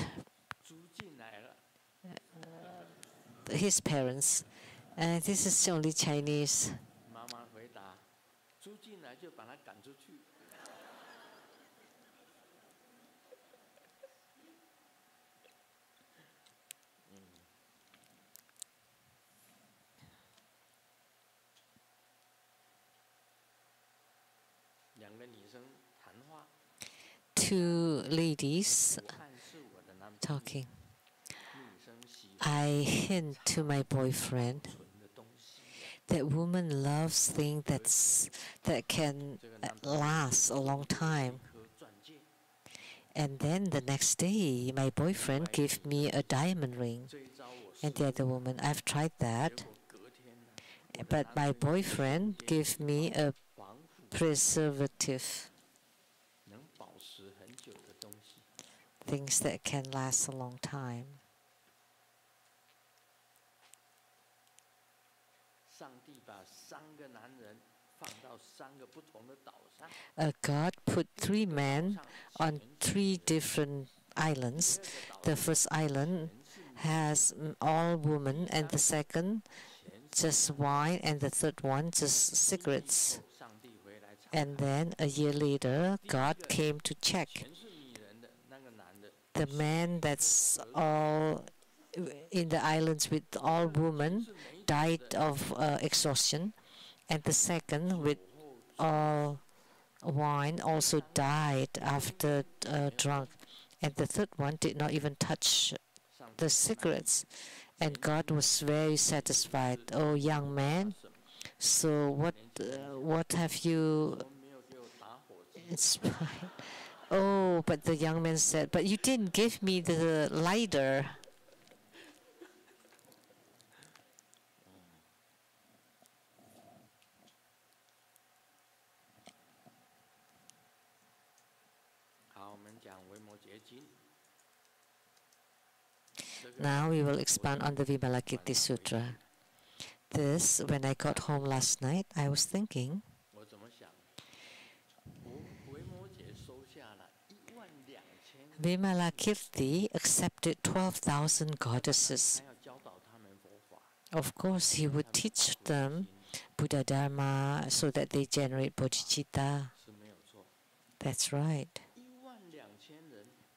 his parents. And this is only Chinese. Two ladies talking. I hint to my boyfriend that woman loves things that can last a long time. And then the next day, my boyfriend gave me a diamond ring. And the other woman, I've tried that. But my boyfriend gave me a preservative. Things that can last a long time. God put 3 men on 3 different islands. The first island has all women, and the second just wine, and the third one just cigarettes. And then a year later, God came to check. The man that's all in the islands with all women died of exhaustion, and the second with all wine also died after drunk, and the third one did not even touch the cigarettes. And God was very satisfied. Oh, young man, so what have you inspired? Oh, but the young man said, but you didn't give me the lighter. Now we will expand on the Vimalakirti Sutra. This, when I got home last night, I was thinking, Vimalakirti accepted 12,000 goddesses. Of course, he would teach them Buddhadharma so that they generate bodhicitta. That's right.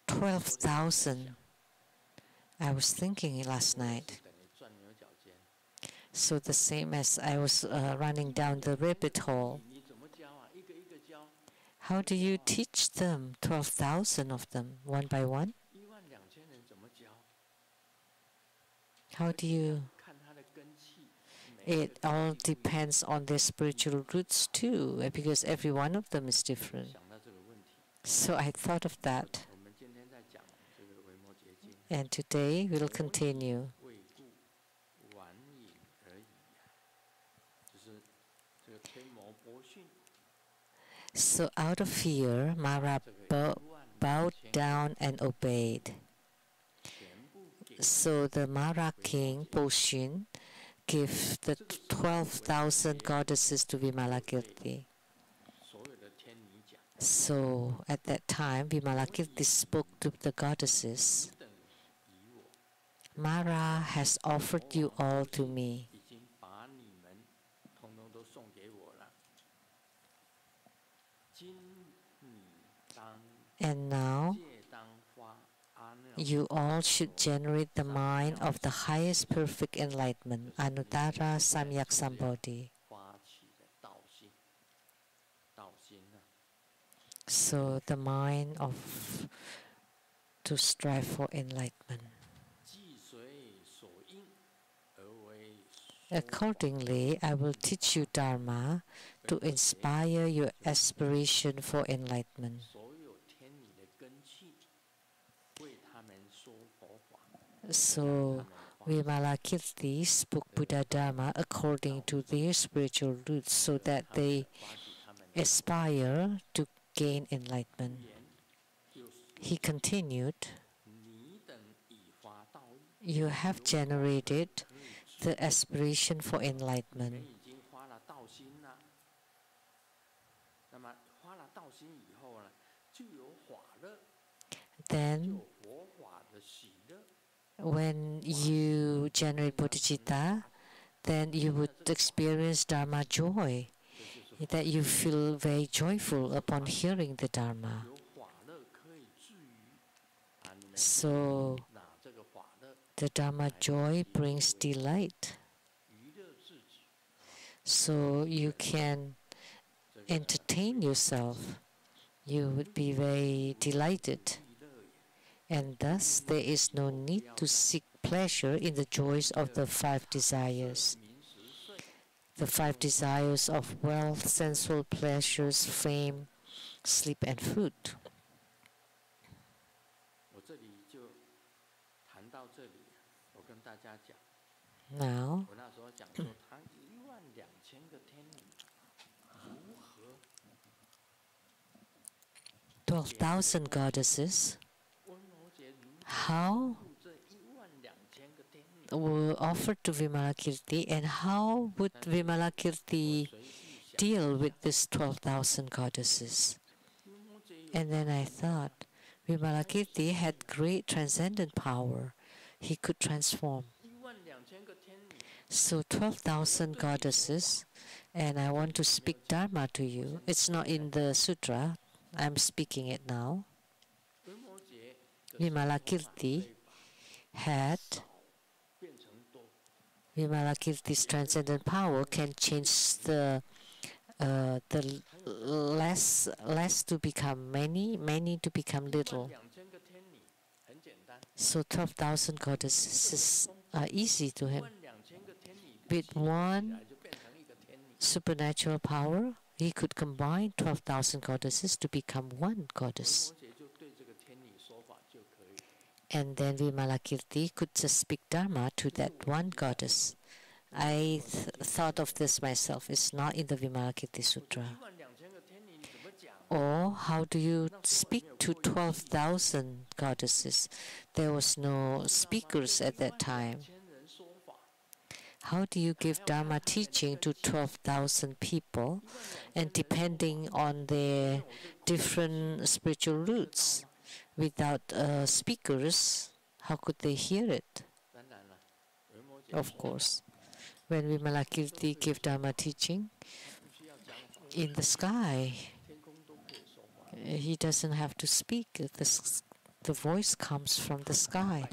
12,000. I was thinking last night. So the same as I was running down the rabbit hole. How do you teach them, 12,000 of them, one by one? How do you? It all depends on their spiritual roots too, because every one of them is different. So I thought of that. And today we'll continue. So out of fear, Mara bowed down and obeyed. So the Mara king, Bo-shin, gave the 12,000 goddesses to Vimalakirti. So at that time, Vimalakirti spoke to the goddesses. Mara has offered you all to me. And now, you all should generate the mind of the highest perfect enlightenment, Anuttara Samyak Sambodhi. So the mind of to strive for enlightenment. Accordingly, I will teach you Dharma to inspire your aspiration for enlightenment. So, Vimalakirti spoke Buddhadharma according to their spiritual roots so that they aspire to gain enlightenment. He continued, you have generated the aspiration for enlightenment. Then, when you generate bodhicitta, then you would experience Dharma joy, that you feel very joyful upon hearing the Dharma. So, the Dharma joy brings delight. So, you can entertain yourself. You would be very delighted. And thus, there is no need to seek pleasure in the joys of the 5 desires. The 5 desires of wealth, sensual pleasures, fame, sleep, and food. Now, 12,000 goddesses, how were offered to Vimalakirti, and how would Vimalakirti deal with these 12,000 goddesses? And then I thought, Vimalakirti had great transcendent power. He could transform. So 12,000 goddesses, and I want to speak Dharma to you. It's not in the sutra. I'm speaking it now. Vimalakirti had Vimalakirti's transcendent power can change the less to become many, many to become little. So 12,000 goddesses are easy to him. With one supernatural power, he could combine 12,000 goddesses to become one goddess. And then Vimalakirti could just speak Dharma to that one goddess. I thought of this myself. It's not in the Vimalakirti Sutra. Or how do you speak to 12,000 goddesses? There was no speakers at that time. How do you give Dharma teaching to 12,000 people, and depending on their different spiritual roots? Without speakers, how could they hear it? Of course, when Vimalakirti gave Dharma teaching in the sky, he doesn't have to speak. The voice comes from the sky.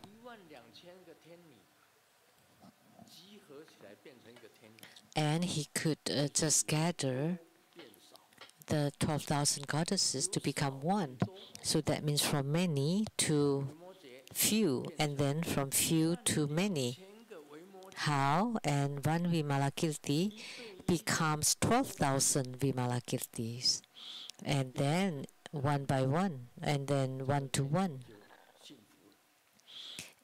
And he could just gather the 12,000 goddesses to become one. So that means from many to few, and then from few to many. How? And one Vimalakirti becomes 12,000 Vimalakirtis. And then one by one, and then one to one.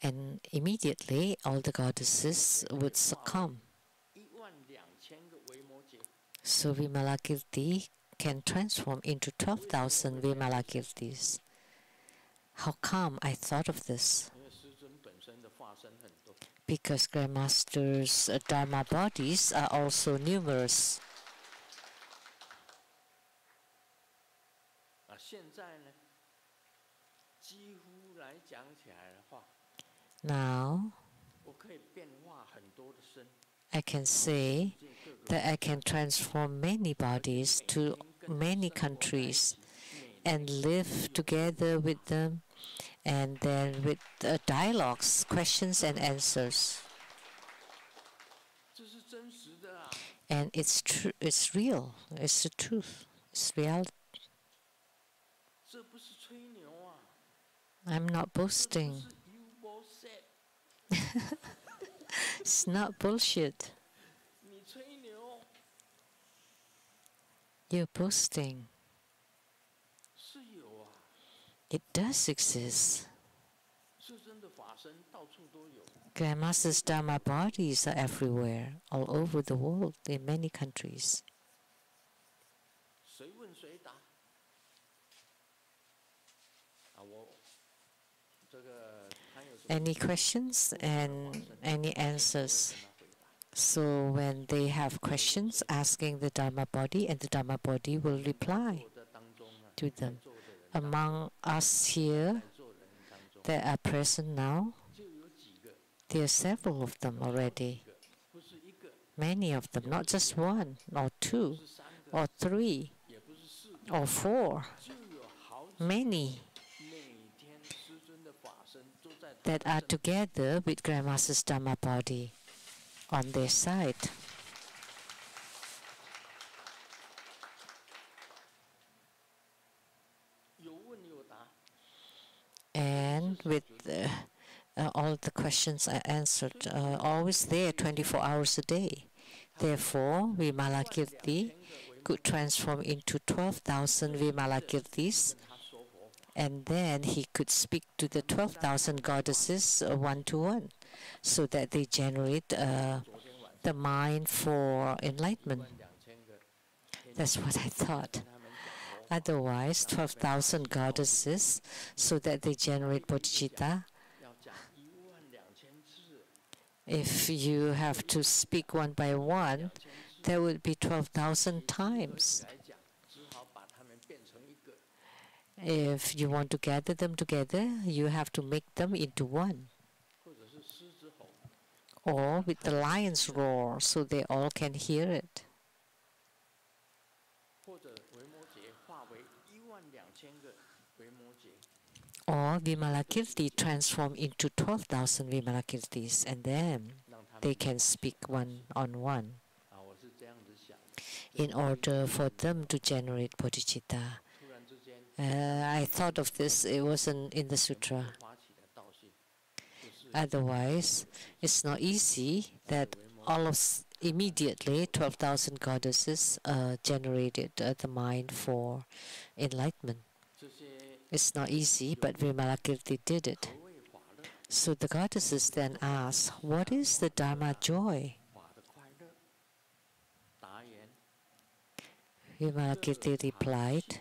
And immediately all the goddesses would succumb. So Vimalakirti can transform into 12,000 Vimalakirtis. How come I thought of this? Because Grandmaster's Dharma bodies are also numerous. Now, I can say that I can transform many bodies to many countries and live together with them, and then with dialogues, questions and answers. And it's true, it's real, it's the truth, it's reality. I'm not boasting. It's not bullshit. you're boasting. It does exist. Grandmaster's Dharma bodies are everywhere, all over the world, in many countries. Any questions and any answers? So when they have questions, asking the Dharma body, and the Dharma body will reply to them. Among us here that are present now, there are several of them already. Many of them, not just one or two or three or four. Many that are together with Grandmaster's Dharma body on their side. And with all the questions I answered, always there 24 hours a day. Therefore, Vimalakirti could transform into 12,000 Vimalakirtis, and then he could speak to the 12,000 goddesses one-to-one, so that they generate the mind for enlightenment. That's what I thought. Otherwise, 12,000 goddesses, so that they generate bodhicitta. If you have to speak one by one, there would be 12,000 times. If you want to gather them together, you have to make them into one. Or with the lion's roar, so they all can hear it. Or Vimalakirti transform into 12,000 Vimalakirtis, and then they can speak one-on-one in order for them to generate bodhicitta. I thought of this, it wasn't in the sutra. Otherwise, it's not easy that all of immediately 12,000 goddesses generated the mind for enlightenment. It's not easy, but Vimalakirti did it. So the goddesses then asked, what is the Dharma joy? Vimalakirti replied,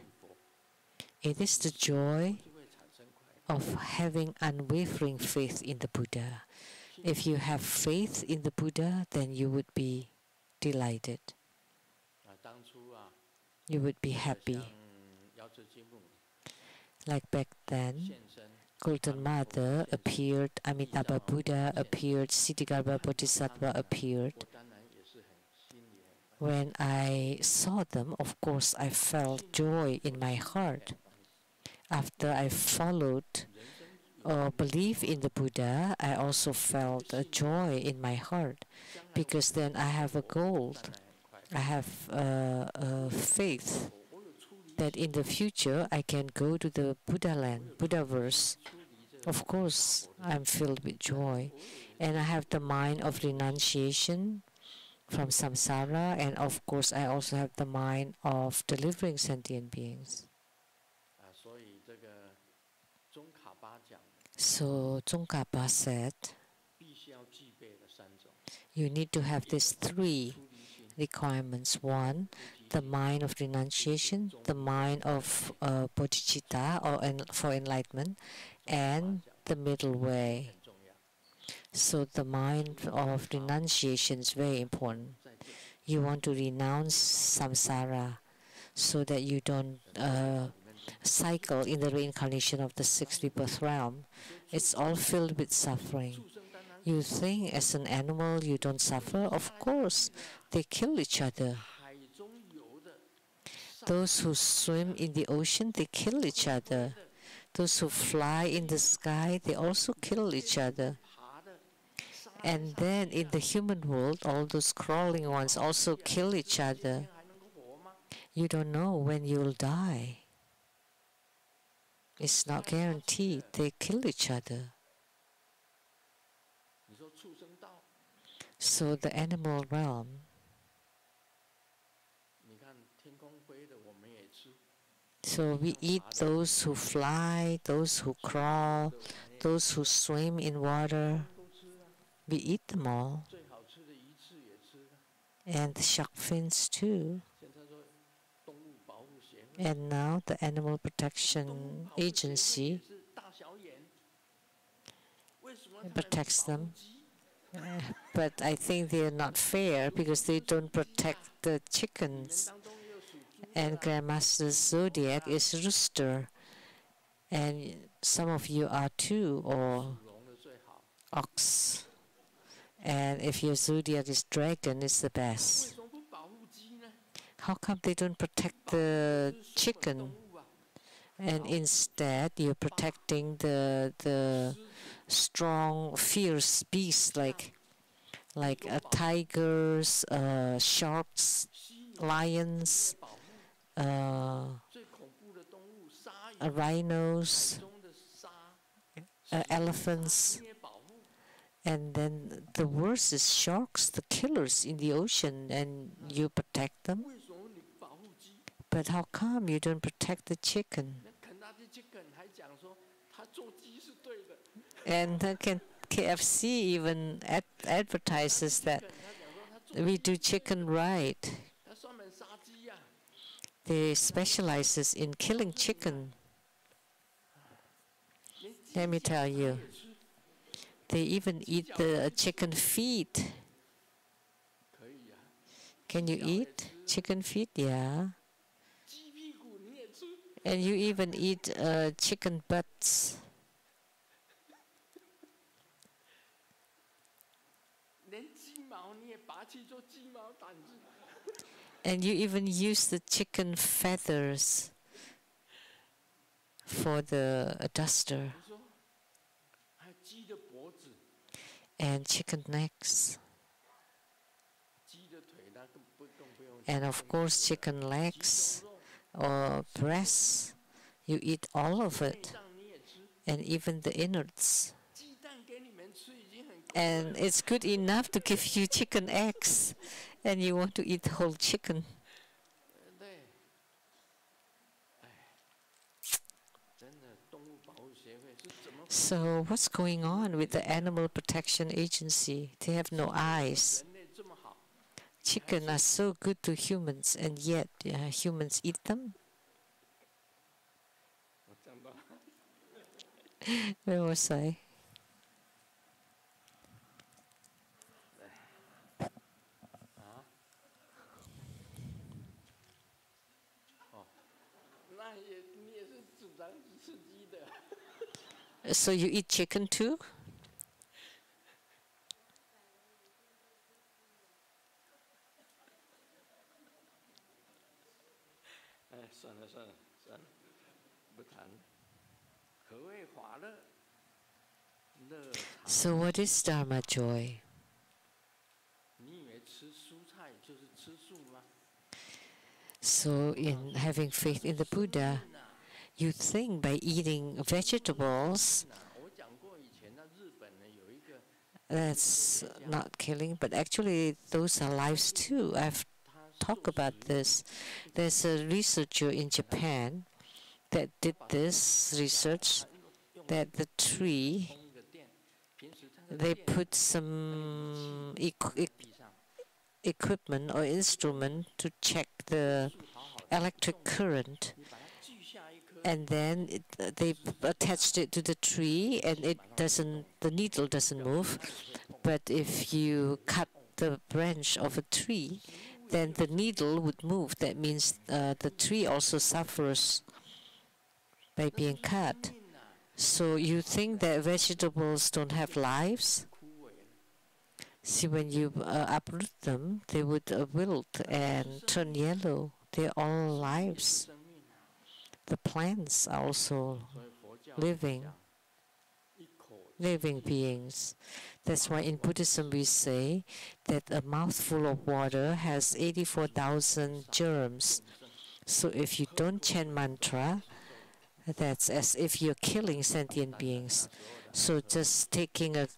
it is the joy of having unwavering faith in the Buddha. If you have faith in the Buddha, then you would be delighted. You would be happy. Like back then, Golden Mother appeared, Amitabha Buddha appeared, Siddhigarbha Bodhisattva appeared. When I saw them, of course, I felt joy in my heart. After I followed or believed in the Buddha, I also felt a joy in my heart, because then I have a goal. I have faith that in the future I can go to the Buddha land, Buddhaverse. Of course, I'm filled with joy, and I have the mind of renunciation from samsara, and of course I also have the mind of delivering sentient beings. So Tsongkhapa said, you need to have these three requirements. One, the mind of renunciation, the mind of bodhicitta or for enlightenment, and the middle way. So the mind of renunciation is very important. You want to renounce samsara so that you don't cycle in the reincarnation of the sixth rebirth realm. It's all filled with suffering. You think as an animal you don't suffer? Of course, they kill each other. Those who swim in the ocean, they kill each other. Those who fly in the sky, they also kill each other. And then in the human world, all those crawling ones also kill each other. You don't know when you'll die. It's not guaranteed. They kill each other. So the animal realm, So we eat those who fly, those who crawl, those who swim in water. We eat them all. And the shark fins too. And now the Animal Protection Agency protects them. But I think they are not fair because they don't protect the chickens. And Grandmaster Zodiac is rooster. And some of you are too, or ox. And if your zodiac is dragon, it's the best. How come they don't protect the chicken? And instead, you're protecting the strong, fierce beasts like tigers, sharks, lions, rhinos, elephants. And then the worst is sharks, the killers in the ocean, and you protect them. But how come you don't protect the chicken? And KFC even advertises that we do chicken right. They specializes in killing chicken. Let me tell you, they even eat the chicken feet. Can you eat chicken feet? Yeah. And you even eat chicken butts. And you even use the chicken feathers for the duster. And chicken necks. And of course chicken legs or breasts. You eat all of it. And even the innards. And it's good enough to give you chicken eggs. And you want to eat whole chicken. So what's going on with the Animal Protection Agency? They have no eyes. Chicken are so good to humans, and yet humans eat them? Where was I? So you eat chicken too? So what is Dharma joy? So in having faith in the Buddha, you think by eating vegetables, that's not killing, but actually those are lives too. I've talked about this. There's a researcher in Japan that did this research, that the tree, they put some equipment or instrument to check the electric current, and then they attached it to the tree, and the needle doesn't move. But if you cut the branch of a tree, then the needle would move. That means the tree also suffers by being cut. So you think that vegetables don't have lives? See, when you uproot them, they would wilt and turn yellow. They're all lives. The plants are also living beings. That's why in Buddhism we say that a mouthful of water has 84,000 germs. So if you don't chant mantra, that's as if you're killing sentient beings. So just taking a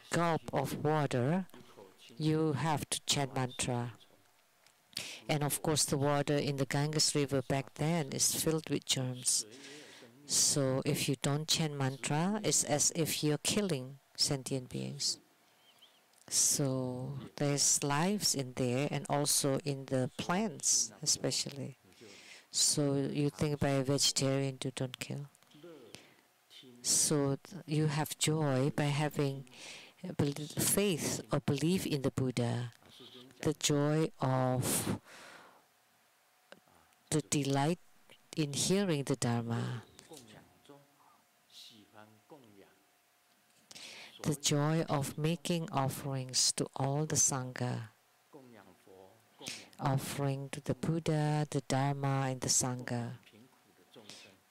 gulp of water, you have to chant mantra. And of course, the water in the Ganges River back then is filled with germs. So if you don't chant mantra, it's as if you're killing sentient beings. So there's lives in there, and also in the plants especially. So you think by a vegetarian, you don't kill. So you have joy by having faith or belief in the Buddha, the joy of the delight in hearing the Dharma, the joy of making offerings to all the Sangha, offering to the Buddha, the Dharma, and the Sangha,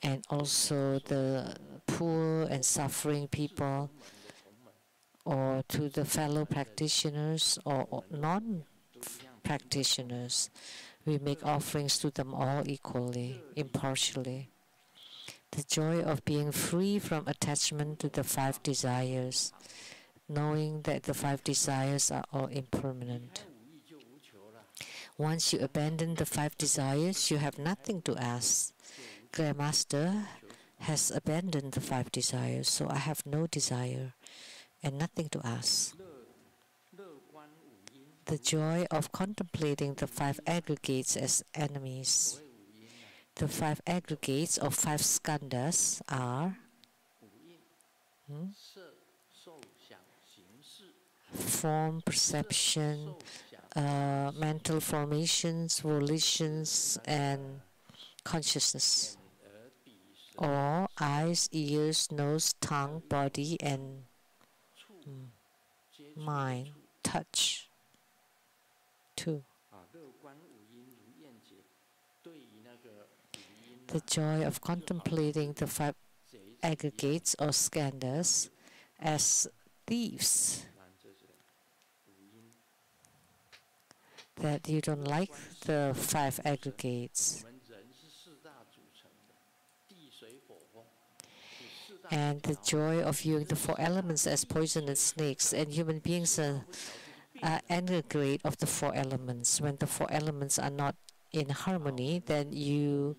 and also the poor and suffering people, or to the fellow practitioners or non-practitioners. We make offerings to them all equally, impartially. The joy of being free from attachment to the 5 desires, knowing that the 5 desires are all impermanent. Once you abandon the 5 desires, you have nothing to ask. Grandmaster has abandoned the 5 desires, so I have no desire and nothing to ask. The joy of contemplating the 5 aggregates as enemies. The 5 aggregates of 5 skandhas are form, perception, mental formations, volitions, and consciousness, or eyes, ears, nose, tongue, body, and mind, touch, too. The joy of contemplating the 5 aggregates or skandhas as thieves, that you don't like the 5 aggregates. And the joy of viewing the 4 elements as poisonous snakes, and human beings are aggregate of the 4 elements. When the 4 elements are not in harmony, then you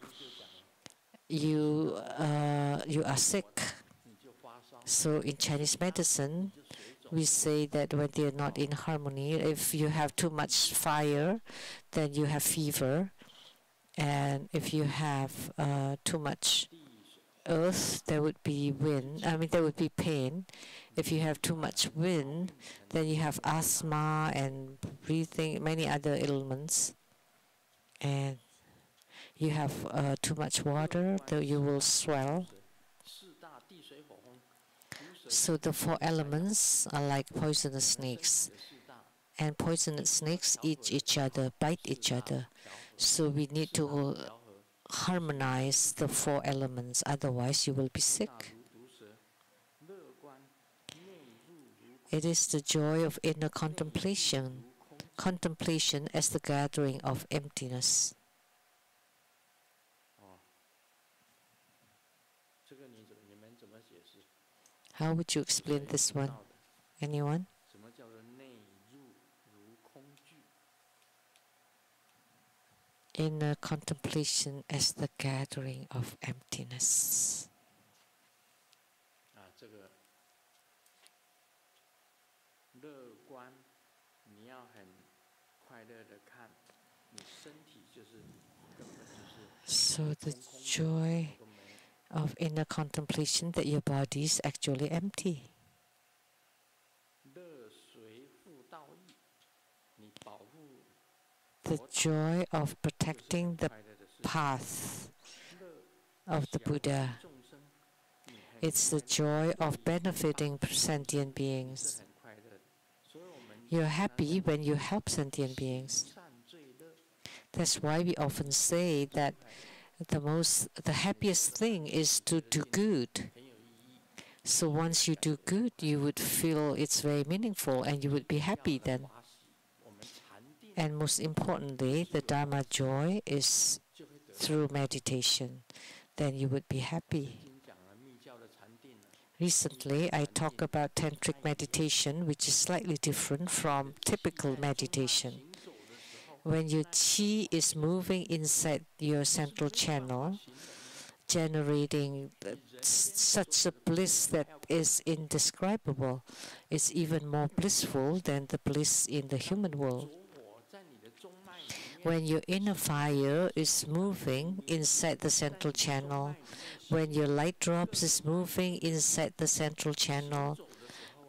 are sick. So in Chinese medicine, we say that when they are not in harmony, if you have too much fire, then you have fever. And if you have too much earth, there would be wind. There would be pain. If you have too much wind, then you have asthma and breathing, many other ailments. And you have too much water, then you will swell. So the 4 elements are like poisonous snakes. And poisonous snakes eat each other, bite each other. So we need to harmonize the 4 elements, otherwise you will be sick. It is the joy of inner contemplation, contemplation as the gathering of emptiness. How would you explain this one? Anyone? Inner contemplation as the gathering of emptiness. So the joy of inner contemplation that your body is actually empty. The joy of protecting the path of the Buddha. It's the joy of benefiting sentient beings. You're happy when you help sentient beings. That's why we often say that the happiest thing is to do good. So once you do good, you would feel it's very meaningful and you would be happy then. And most importantly, the Dharma joy is through meditation. Then you would be happy. Recently, I talked about tantric meditation, which is slightly different from typical meditation. When your chi is moving inside your central channel, generating such a bliss that is indescribable. It's even more blissful than the bliss in the human world. When your inner fire is moving inside the central channel, when your light drops is moving inside the central channel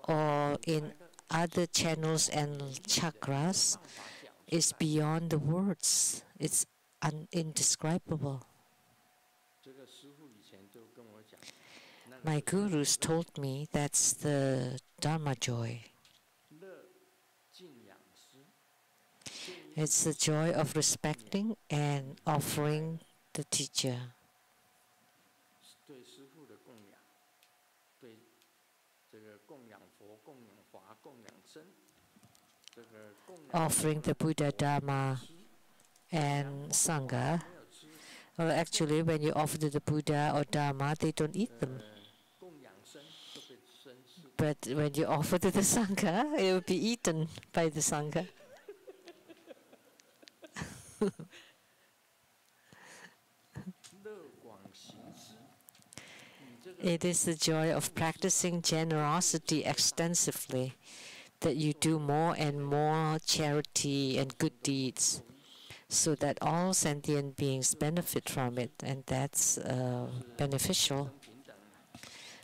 or in other channels and chakras, it's beyond the words. It's indescribable. My gurus told me that's the Dharma joy. It's the joy of respecting and offering the teacher. Offering the Buddha, Dharma, and Sangha. Well, actually, when you offer to the Buddha or Dharma, they don't eat them. But when you offer to the Sangha, it will be eaten by the Sangha. It is the joy of practicing generosity extensively, that you do more and more charity and good deeds, so that all sentient beings benefit from it, and that's beneficial.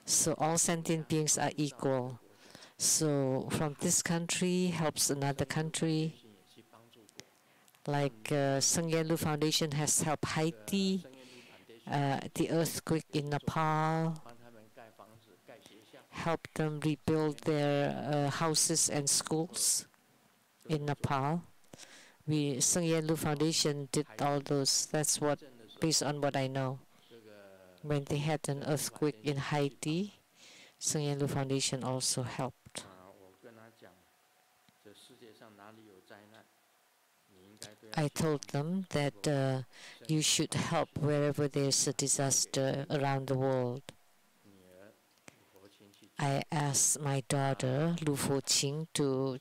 So all sentient beings are equal. So from this country helps another country. Like Sheng-yen Foundation has helped Haiti, the earthquake in Nepal, helped them rebuild their houses and schools in Nepal. Sheng-yen Foundation did all those. That's what, based on what I know. When they had an earthquake in Haiti, Sheng-yen Foundation also helped. I told them that you should help wherever there's a disaster around the world. I asked my daughter, Lu Fo Ching, to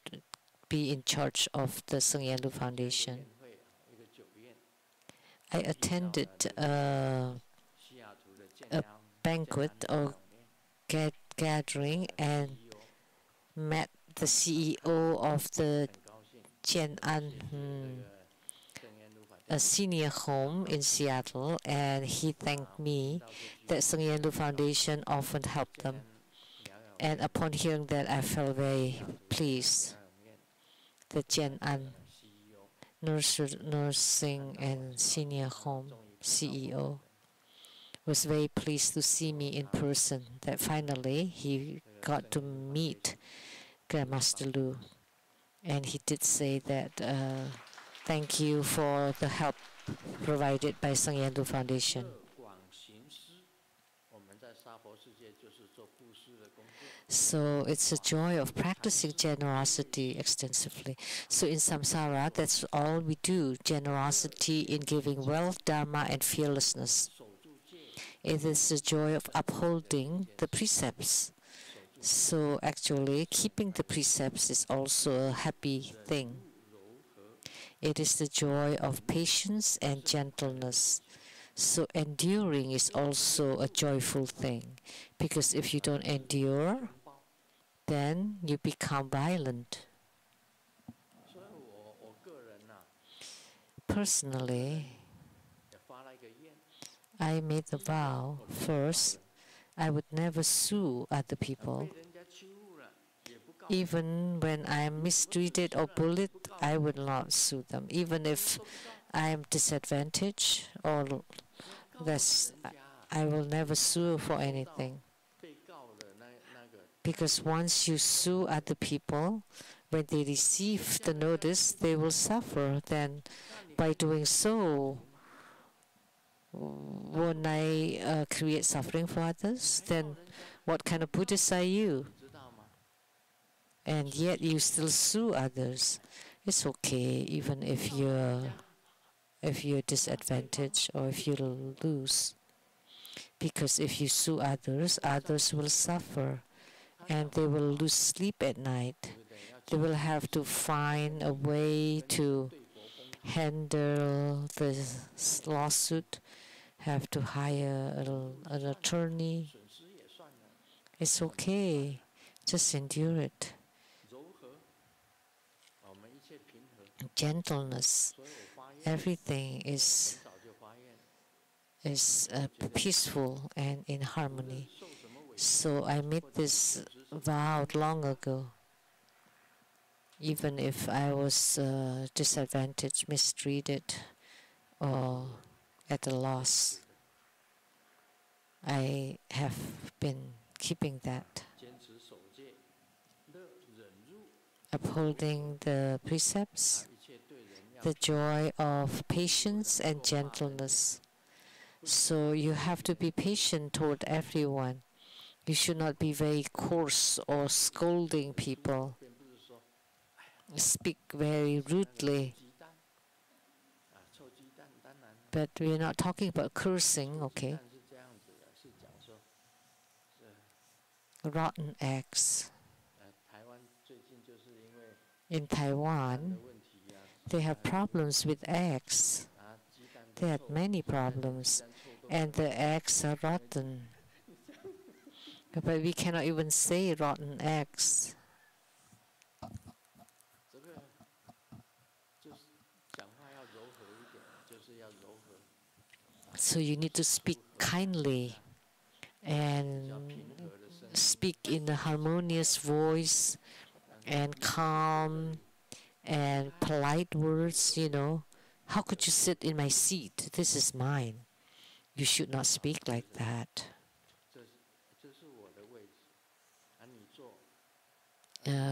be in charge of the Sheng-yen Foundation. I attended a banquet or gathering and met the CEO of the Jian'an, a senior home in Seattle, and he thanked me that Sheng-yen Foundation often helped them. And upon hearing that, I felt very pleased. The Jian'an nursing and senior home CEO was very pleased to see me in person, that finally he got to meet Grandmaster Lu. And he did say that thank you for the help provided by Sheng-yen Foundation. So it's a joy of practicing generosity extensively. So in samsara, that's all we do, generosity in giving wealth, dharma, and fearlessness. It is the joy of upholding the precepts. So actually, keeping the precepts is also a happy thing. It is the joy of patience and gentleness. So enduring is also a joyful thing, because if you don't endure, then you become violent. Personally, I made the vow first, I would never sue other people. Even when I am mistreated or bullied, I would not sue them. Even if I am disadvantaged or less, I will never sue for anything. Because once you sue other people, when they receive the notice, they will suffer. Then by doing so, won't I create suffering for others? Then what kind of Buddhist are you? And yet you still sue others. It's okay, even if you're disadvantaged or if you lose. Because if you sue others, others will suffer and they will lose sleep at night. They will have to find a way to handle this lawsuit, have to hire an attorney. It's okay. Just endure it. Gentleness. Everything is peaceful and in harmony. So I made this vow long ago. Even if I was disadvantaged, mistreated, or at a loss, I have been keeping that. Upholding the precepts, the joy of patience and gentleness. So you have to be patient toward everyone. You should not be very coarse or scolding people. Speak very rudely. But we're not talking about cursing, okay? Rotten eggs. In Taiwan, they have problems with eggs. They had many problems, and the eggs are rotten. But we cannot even say rotten eggs. So you need to speak kindly and speak in a harmonious voice and calm and polite words, you know. How could you sit in my seat? This is mine. You should not speak like that.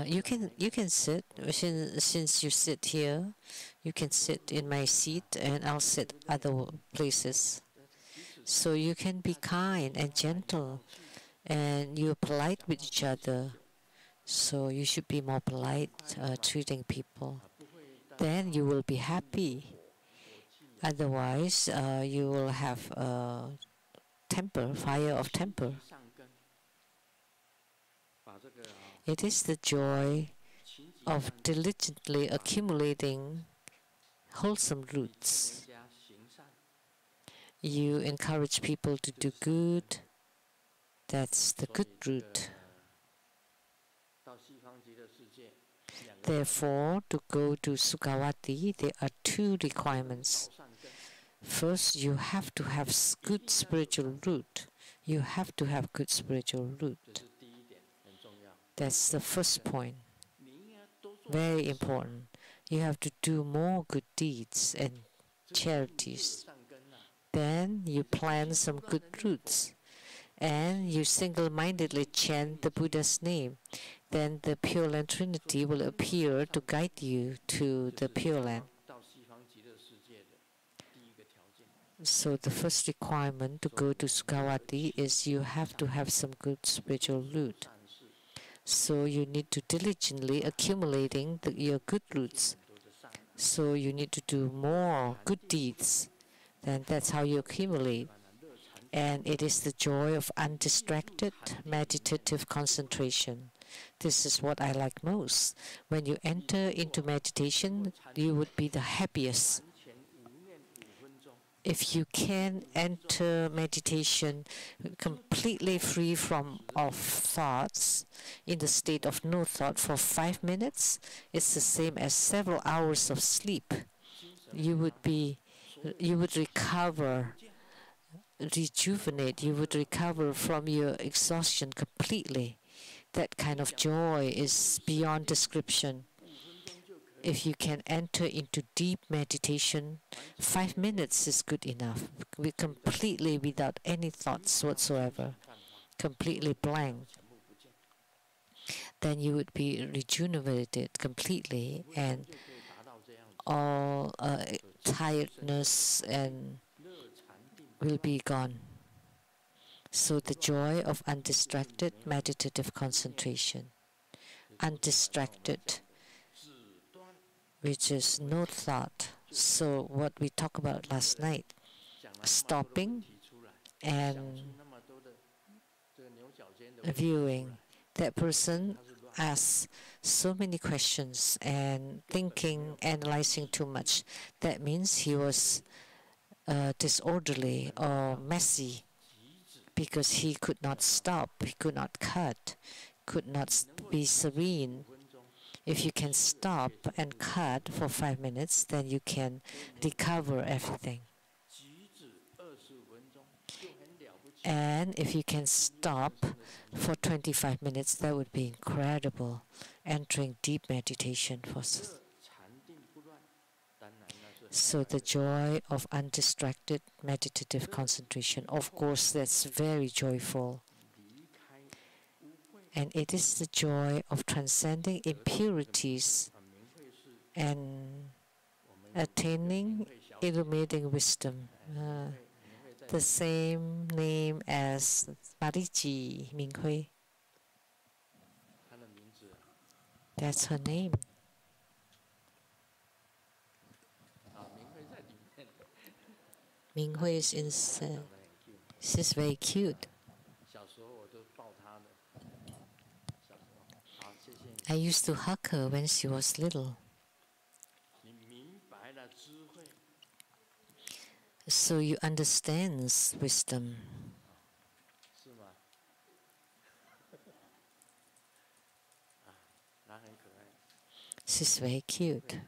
You can sit, since you sit here, you can sit in my seat and I'll sit other places. So you can be kind and gentle and you're polite with each other. So you should be more polite treating people. Then you will be happy. Otherwise, you will have fire of temper. It is the joy of diligently accumulating wholesome roots. You encourage people to do good. That's the good root. Therefore, to go to Sukhavati, there are two requirements. First, you have to have good spiritual root. You have to have good spiritual root. That's the first point. Very important. You have to do more good deeds and charities. Then you plant some good roots. And you single-mindedly chant the Buddha's name. Then the Pure Land Trinity will appear to guide you to the Pure Land. So the first requirement to go to Sukhavati is you have to have some good spiritual root. So you need to diligently accumulating your good roots. So you need to do more good deeds. Then that's how you accumulate. And it is the joy of undistracted meditative concentration. This is what I like most. When you enter into meditation, you would be the happiest. If you can enter meditation completely free of thoughts, in the state of no thought for 5 minutes, it's the same as several hours of sleep. You would recover, rejuvenate, you would recover from your exhaustion completely. That kind of joy is beyond description. If you can enter into deep meditation, 5 minutes is good enough. We completely without any thoughts whatsoever, completely blank. Then you would be rejuvenated completely, and all tiredness and will be gone. So the joy of undistracted meditative concentration, undistracted, which is no thought. So what we talked about last night, stopping and viewing. That person ask so many questions and thinking, analyzing too much. That means he was disorderly or messy because he could not stop, he could not cut, could not be serene. If you can stop and cut for 5 minutes, then you can recover everything. And if you can stop for 25 minutes, that would be incredible. Entering deep meditation for so the joy of undistracted meditative concentration, of course, that's very joyful. And it is the joy of transcending impurities and attaining illuminating wisdom. The same name as Mariji Minghui. That's her name. Minghui is inside. She's very cute. I used to hug her when she was little. So you understand wisdom. She's very cute.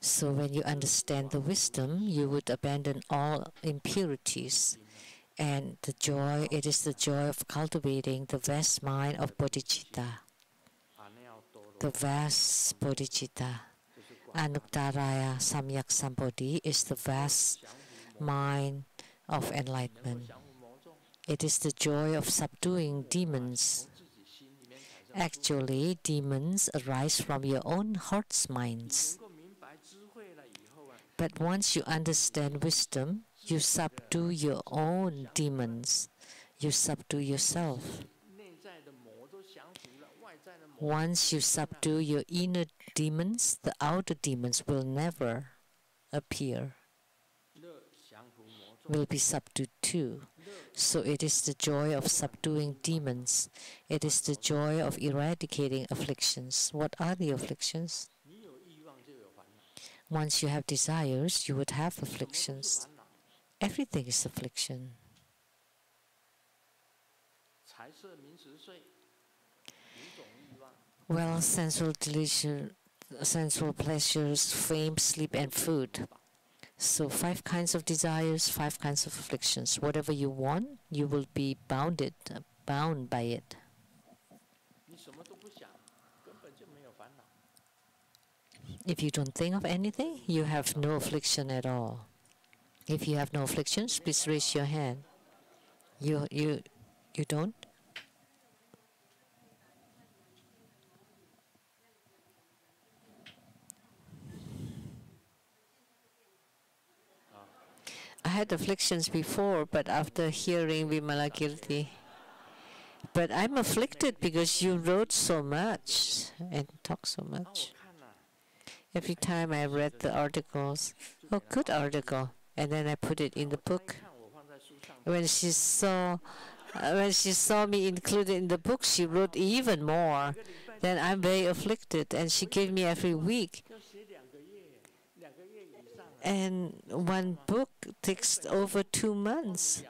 So when you understand the wisdom, you would abandon all impurities. And the joy, it is the joy of cultivating the vast mind of bodhicitta. The vast bodhicitta. Anuttaraya Samyak Sambodhi is the vast mind of enlightenment. It is the joy of subduing demons. Actually, demons arise from your own heart's minds. But once you understand wisdom, you subdue your own demons. You subdue yourself. Once you subdue your inner demons, the outer demons will never appear, will be subdued too. So it is the joy of subduing demons. It is the joy of eradicating afflictions. What are the afflictions? Once you have desires, you would have afflictions. Everything is affliction. Well, sensual pleasures, fame, sleep, and food. So 5 kinds of desires, 5 kinds of afflictions. Whatever you want, you will be bound by it. If you don't think of anything, you have no affliction at all. If you have no afflictions, please raise your hand. You don't? I had afflictions before, but after hearing Vimalakirti. But I'm afflicted because you wrote so much and talked so much. Every time I read the articles, oh, good article, and then I put it in the book. When she saw me included in the book, she wrote even more. Then I'm very afflicted, and she gave me every week. And one book takes over 2 months.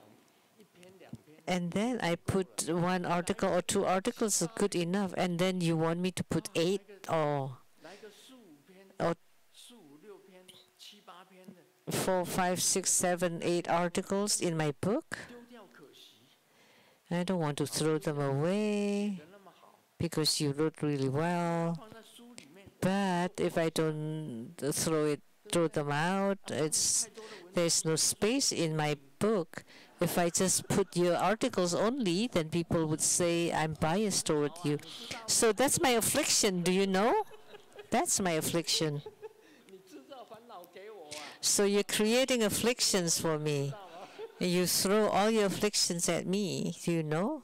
And then I put 1 article or 2 articles are good enough, and then you want me to put 8 or 4, 5, 6, 7, 8 articles in my book. I don't want to throw them away because you wrote really well. But if I don't throw them out, there's no space in my book. If I just put your articles only, then people would say I'm biased toward you. So that's my affliction, do you know? That's my affliction. So you're creating afflictions for me. You throw all your afflictions at me, do you know?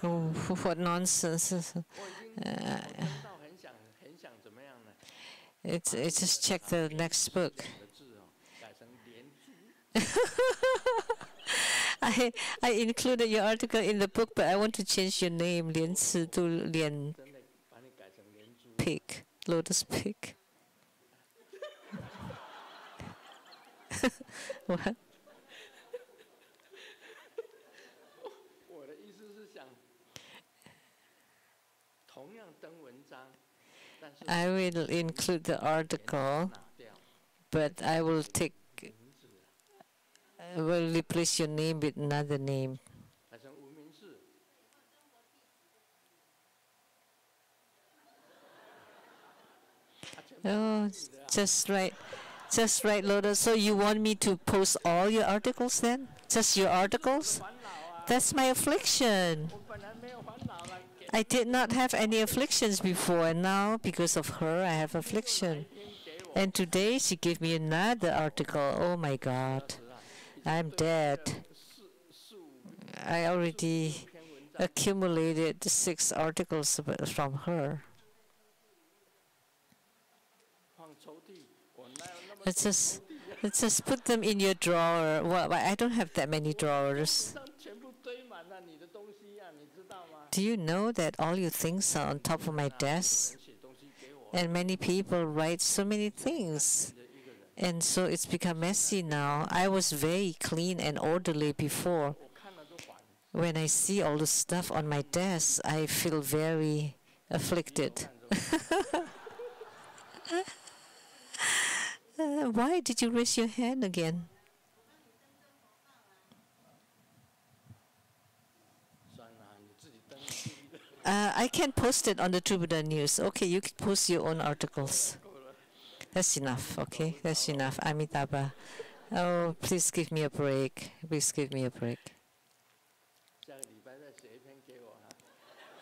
Oh, what nonsense. It's just check the next book. I included your article in the book, but I want to change your name, Lian Ci to Lian Pig, Lotus Pig. What? I will include the article, but I will will replace your name with another name. Oh, just right, Lotus. So you want me to post all your articles then? Just your articles? That's my affliction. I did not have any afflictions before, and now because of her, I have affliction. And today she gave me another article. Oh my God, I'm dead. I already accumulated 6 articles from her. Let's just put them in your drawer. Well, I don't have that many drawers. Do you know that all your things are on top of my desk? And many people write so many things. And so it's become messy now. I was very clean and orderly before. When I see all the stuff on my desk, I feel very afflicted. Why did you raise your hand again? I can post it on the True Buddha News. Okay, you can post your own articles. That's enough, okay? That's enough. Amitabha. Oh, please give me a break. Please give me a break.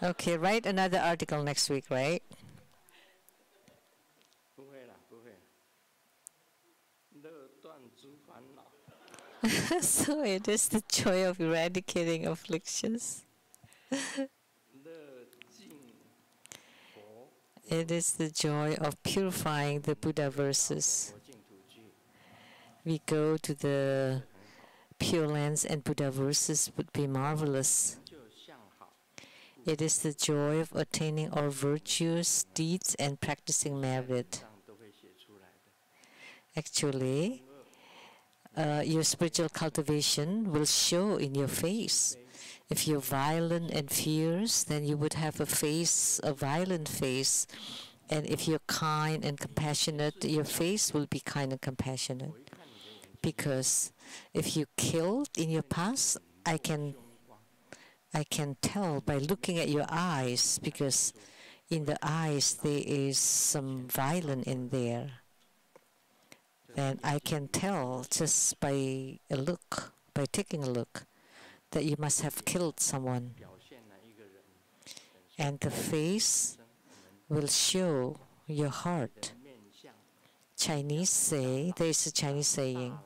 Okay, write another article next week, right? So it is the joy of eradicating afflictions. It is the joy of purifying the Buddha verses. We go to the Pure Lands and Buddha verses would be marvelous. It is the joy of attaining all virtues, deeds, and practicing merit. Actually, your spiritual cultivation will show in your face. If you're violent and fierce, then you would have a violent face. And if you're kind and compassionate, your face will be kind and compassionate. Because if you killed in your past, I can tell by looking at your eyes, because in the eyes there is some violence in there. Then I can tell just by a look, by taking a look, that you must have killed someone. And the face will show your heart. Chinese say, there is a Chinese saying,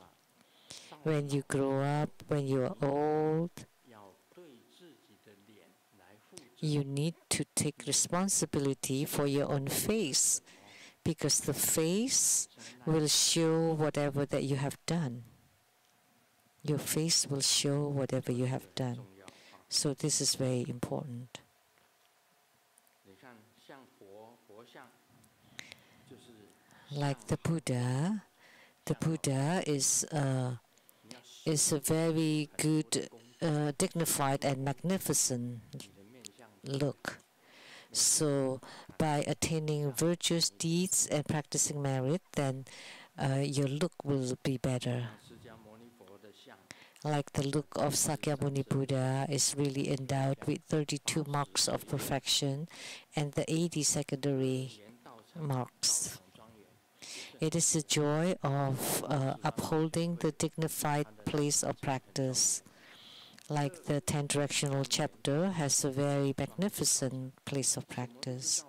when you grow up, when you are old, you need to take responsibility for your own face, because the face will show whatever that you have done. Your face will show whatever you have done. So this is very important. Like the Buddha is a very good, dignified and magnificent look. So by attaining virtuous deeds and practicing merit, then your look will be better. Like the look of Sakyamuni Buddha is really endowed with 32 marks of perfection and the 80 secondary marks. It is the joy of upholding the dignified place of practice. Like the 10 directional chapter has a very magnificent place of practice.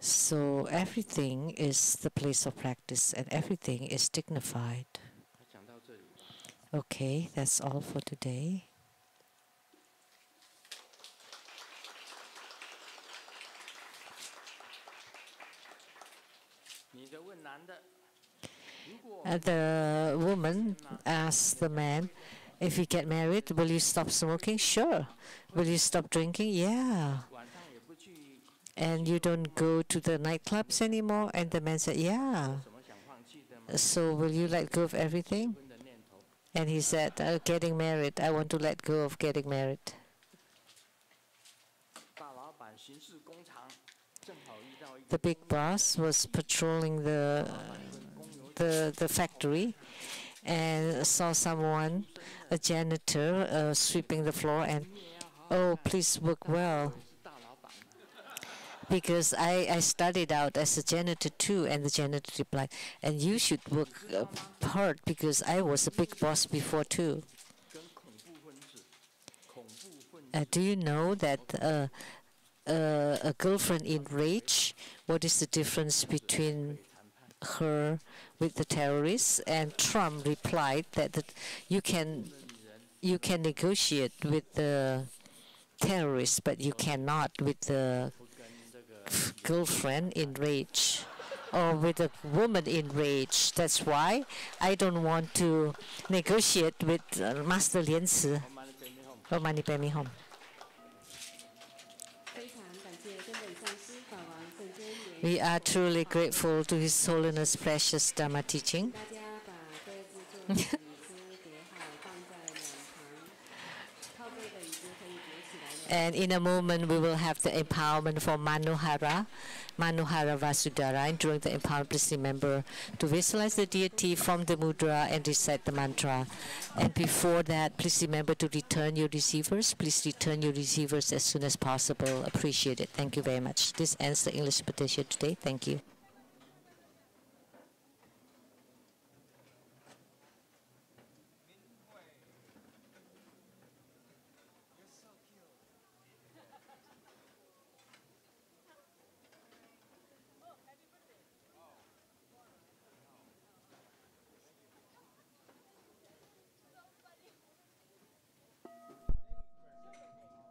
So everything is the place of practice and everything is dignified. Okay, that's all for today. The woman asked the man, if you get married, will you stop smoking? Sure. Will you stop drinking? Yeah. And you don't go to the nightclubs anymore? And the man said, yeah. So will you let go of everything? And he said, getting married. I want to let go of getting married. The big boss was patrolling the factory and saw someone, a janitor, sweeping the floor, and, oh, please work well. Because I started out as a janitor too, and the janitor replied, and you should work hard because I was a big boss before too. Do you know that a girlfriend in rage, what is the difference between her with the terrorists? And Trump replied that you can negotiate with the terrorists, but you cannot with the girlfriend in rage or with a woman in rage. That's why I don't want to negotiate with Master Lian Shi. Oh, money pay me home. We are truly grateful to His Holiness precious Dharma teaching. And in a moment, we will have the empowerment for Manohara Vasudhara. And during the empowerment, please remember to visualize the deity from the mudra and recite the mantra. And before that, please remember to return your receivers. Please return your receivers as soon as possible. Appreciate it. Thank you very much. This ends the English petition today. Thank you.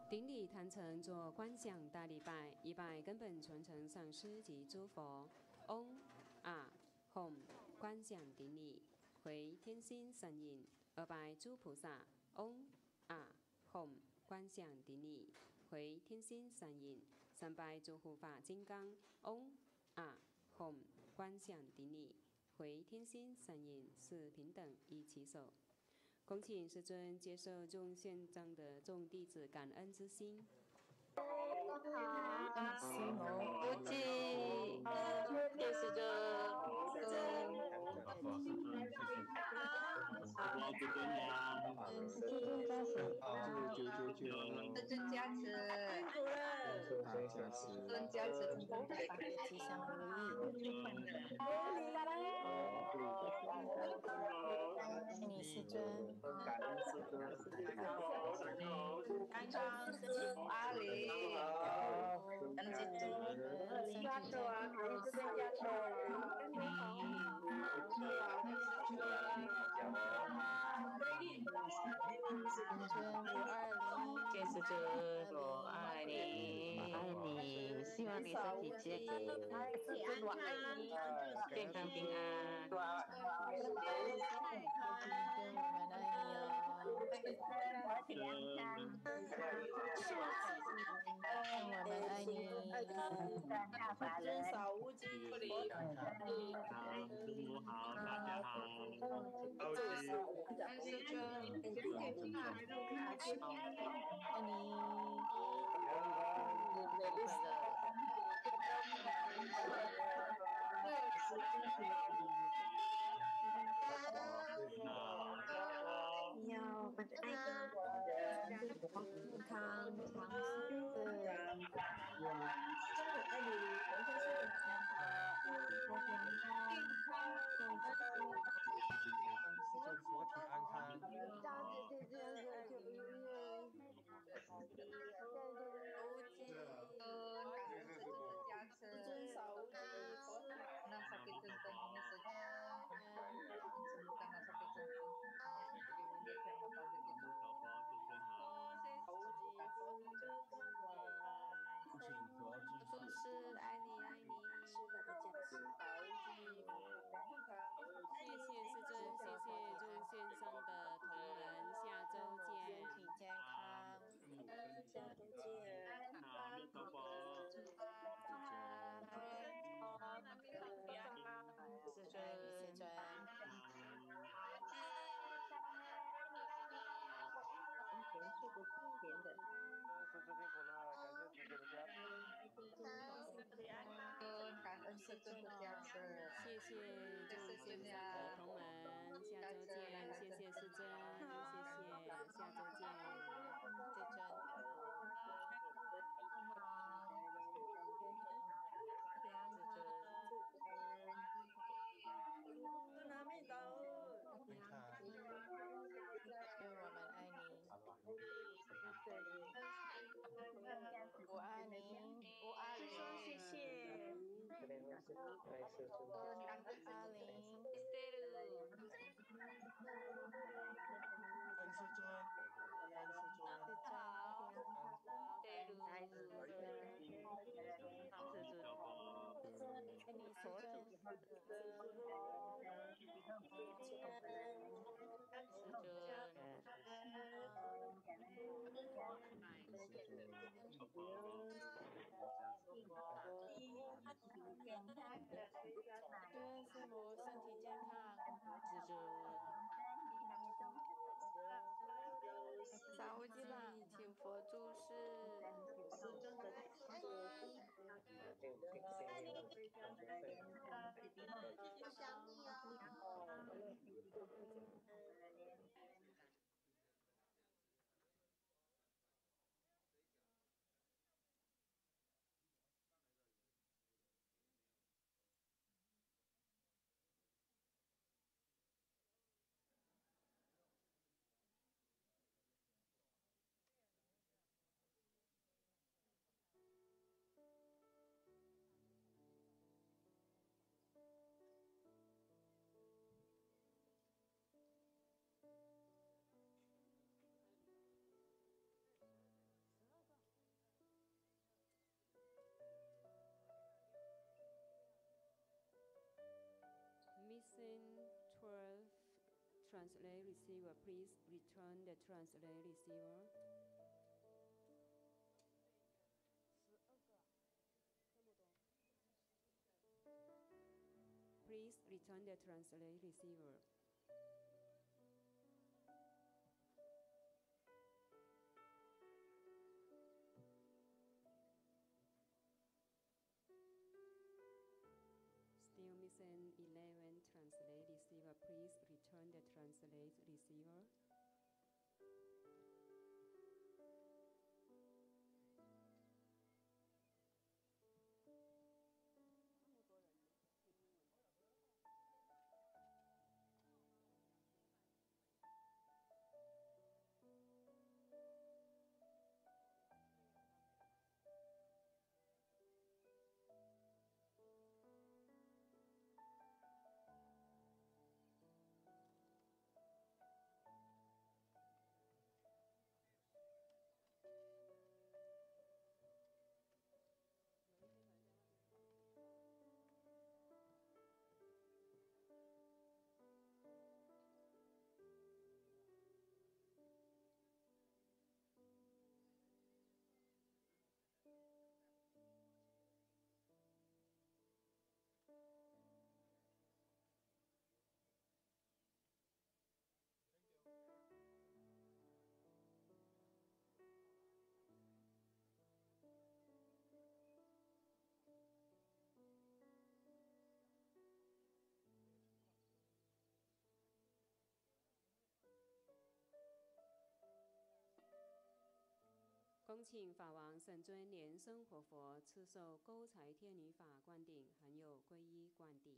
顶礼坛城做观想大礼拜，一拜根本传承上师及诸佛。嗡啊吽，观想顶礼，回天心神引。二拜诸菩萨。嗡啊吽，观想顶礼，回天心神引。三拜诸护法金刚。嗡啊吽，观想顶礼，回天心神引。四平等一起手。恭请师尊接受众宪章的众弟子感恩之心。西蒙不济，谢师尊，尊加持，尊加持，成功法业吉祥如意。爱你师尊，感恩师尊，安康阿里，恩吉尊，身体健康，师尊520，谢师尊，我爱你，我爱你，希望你身体健康，师尊我爱你，健康平安。师尊我们爱你哦，我们爱你。法人少无忌，中午好，大家好。恩师尊，爱你，要我们的爱心健康长寿。爱你，人生是佛体安康。祖师爱你爱你，师父的加持，谢谢甜的。师尊辛苦了，感谢师尊的加持。感恩师尊的加持。谢谢众线上的同门，下周见，谢谢师尊，谢谢，下周见。师尊。愿我们爱你，我爱你，师尊谢谢。阿玲，恩师尊，恩师尊，师尊好，来师尊，好师尊，爱你师尊，师尊，愿师母身体健康，师尊，萨乌吉拉，请佛注释。想你哦。Missing 12 translate receiver, please return the translate receiver. Please return the translate receiver. Still missing 11 translate receiver. Please return the translate receiver. "恭请法王圣尊莲生活佛赐授勾才天女法灌顶，含有皈依灌顶。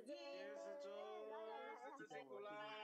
耶，来了来了，谢谢古拉。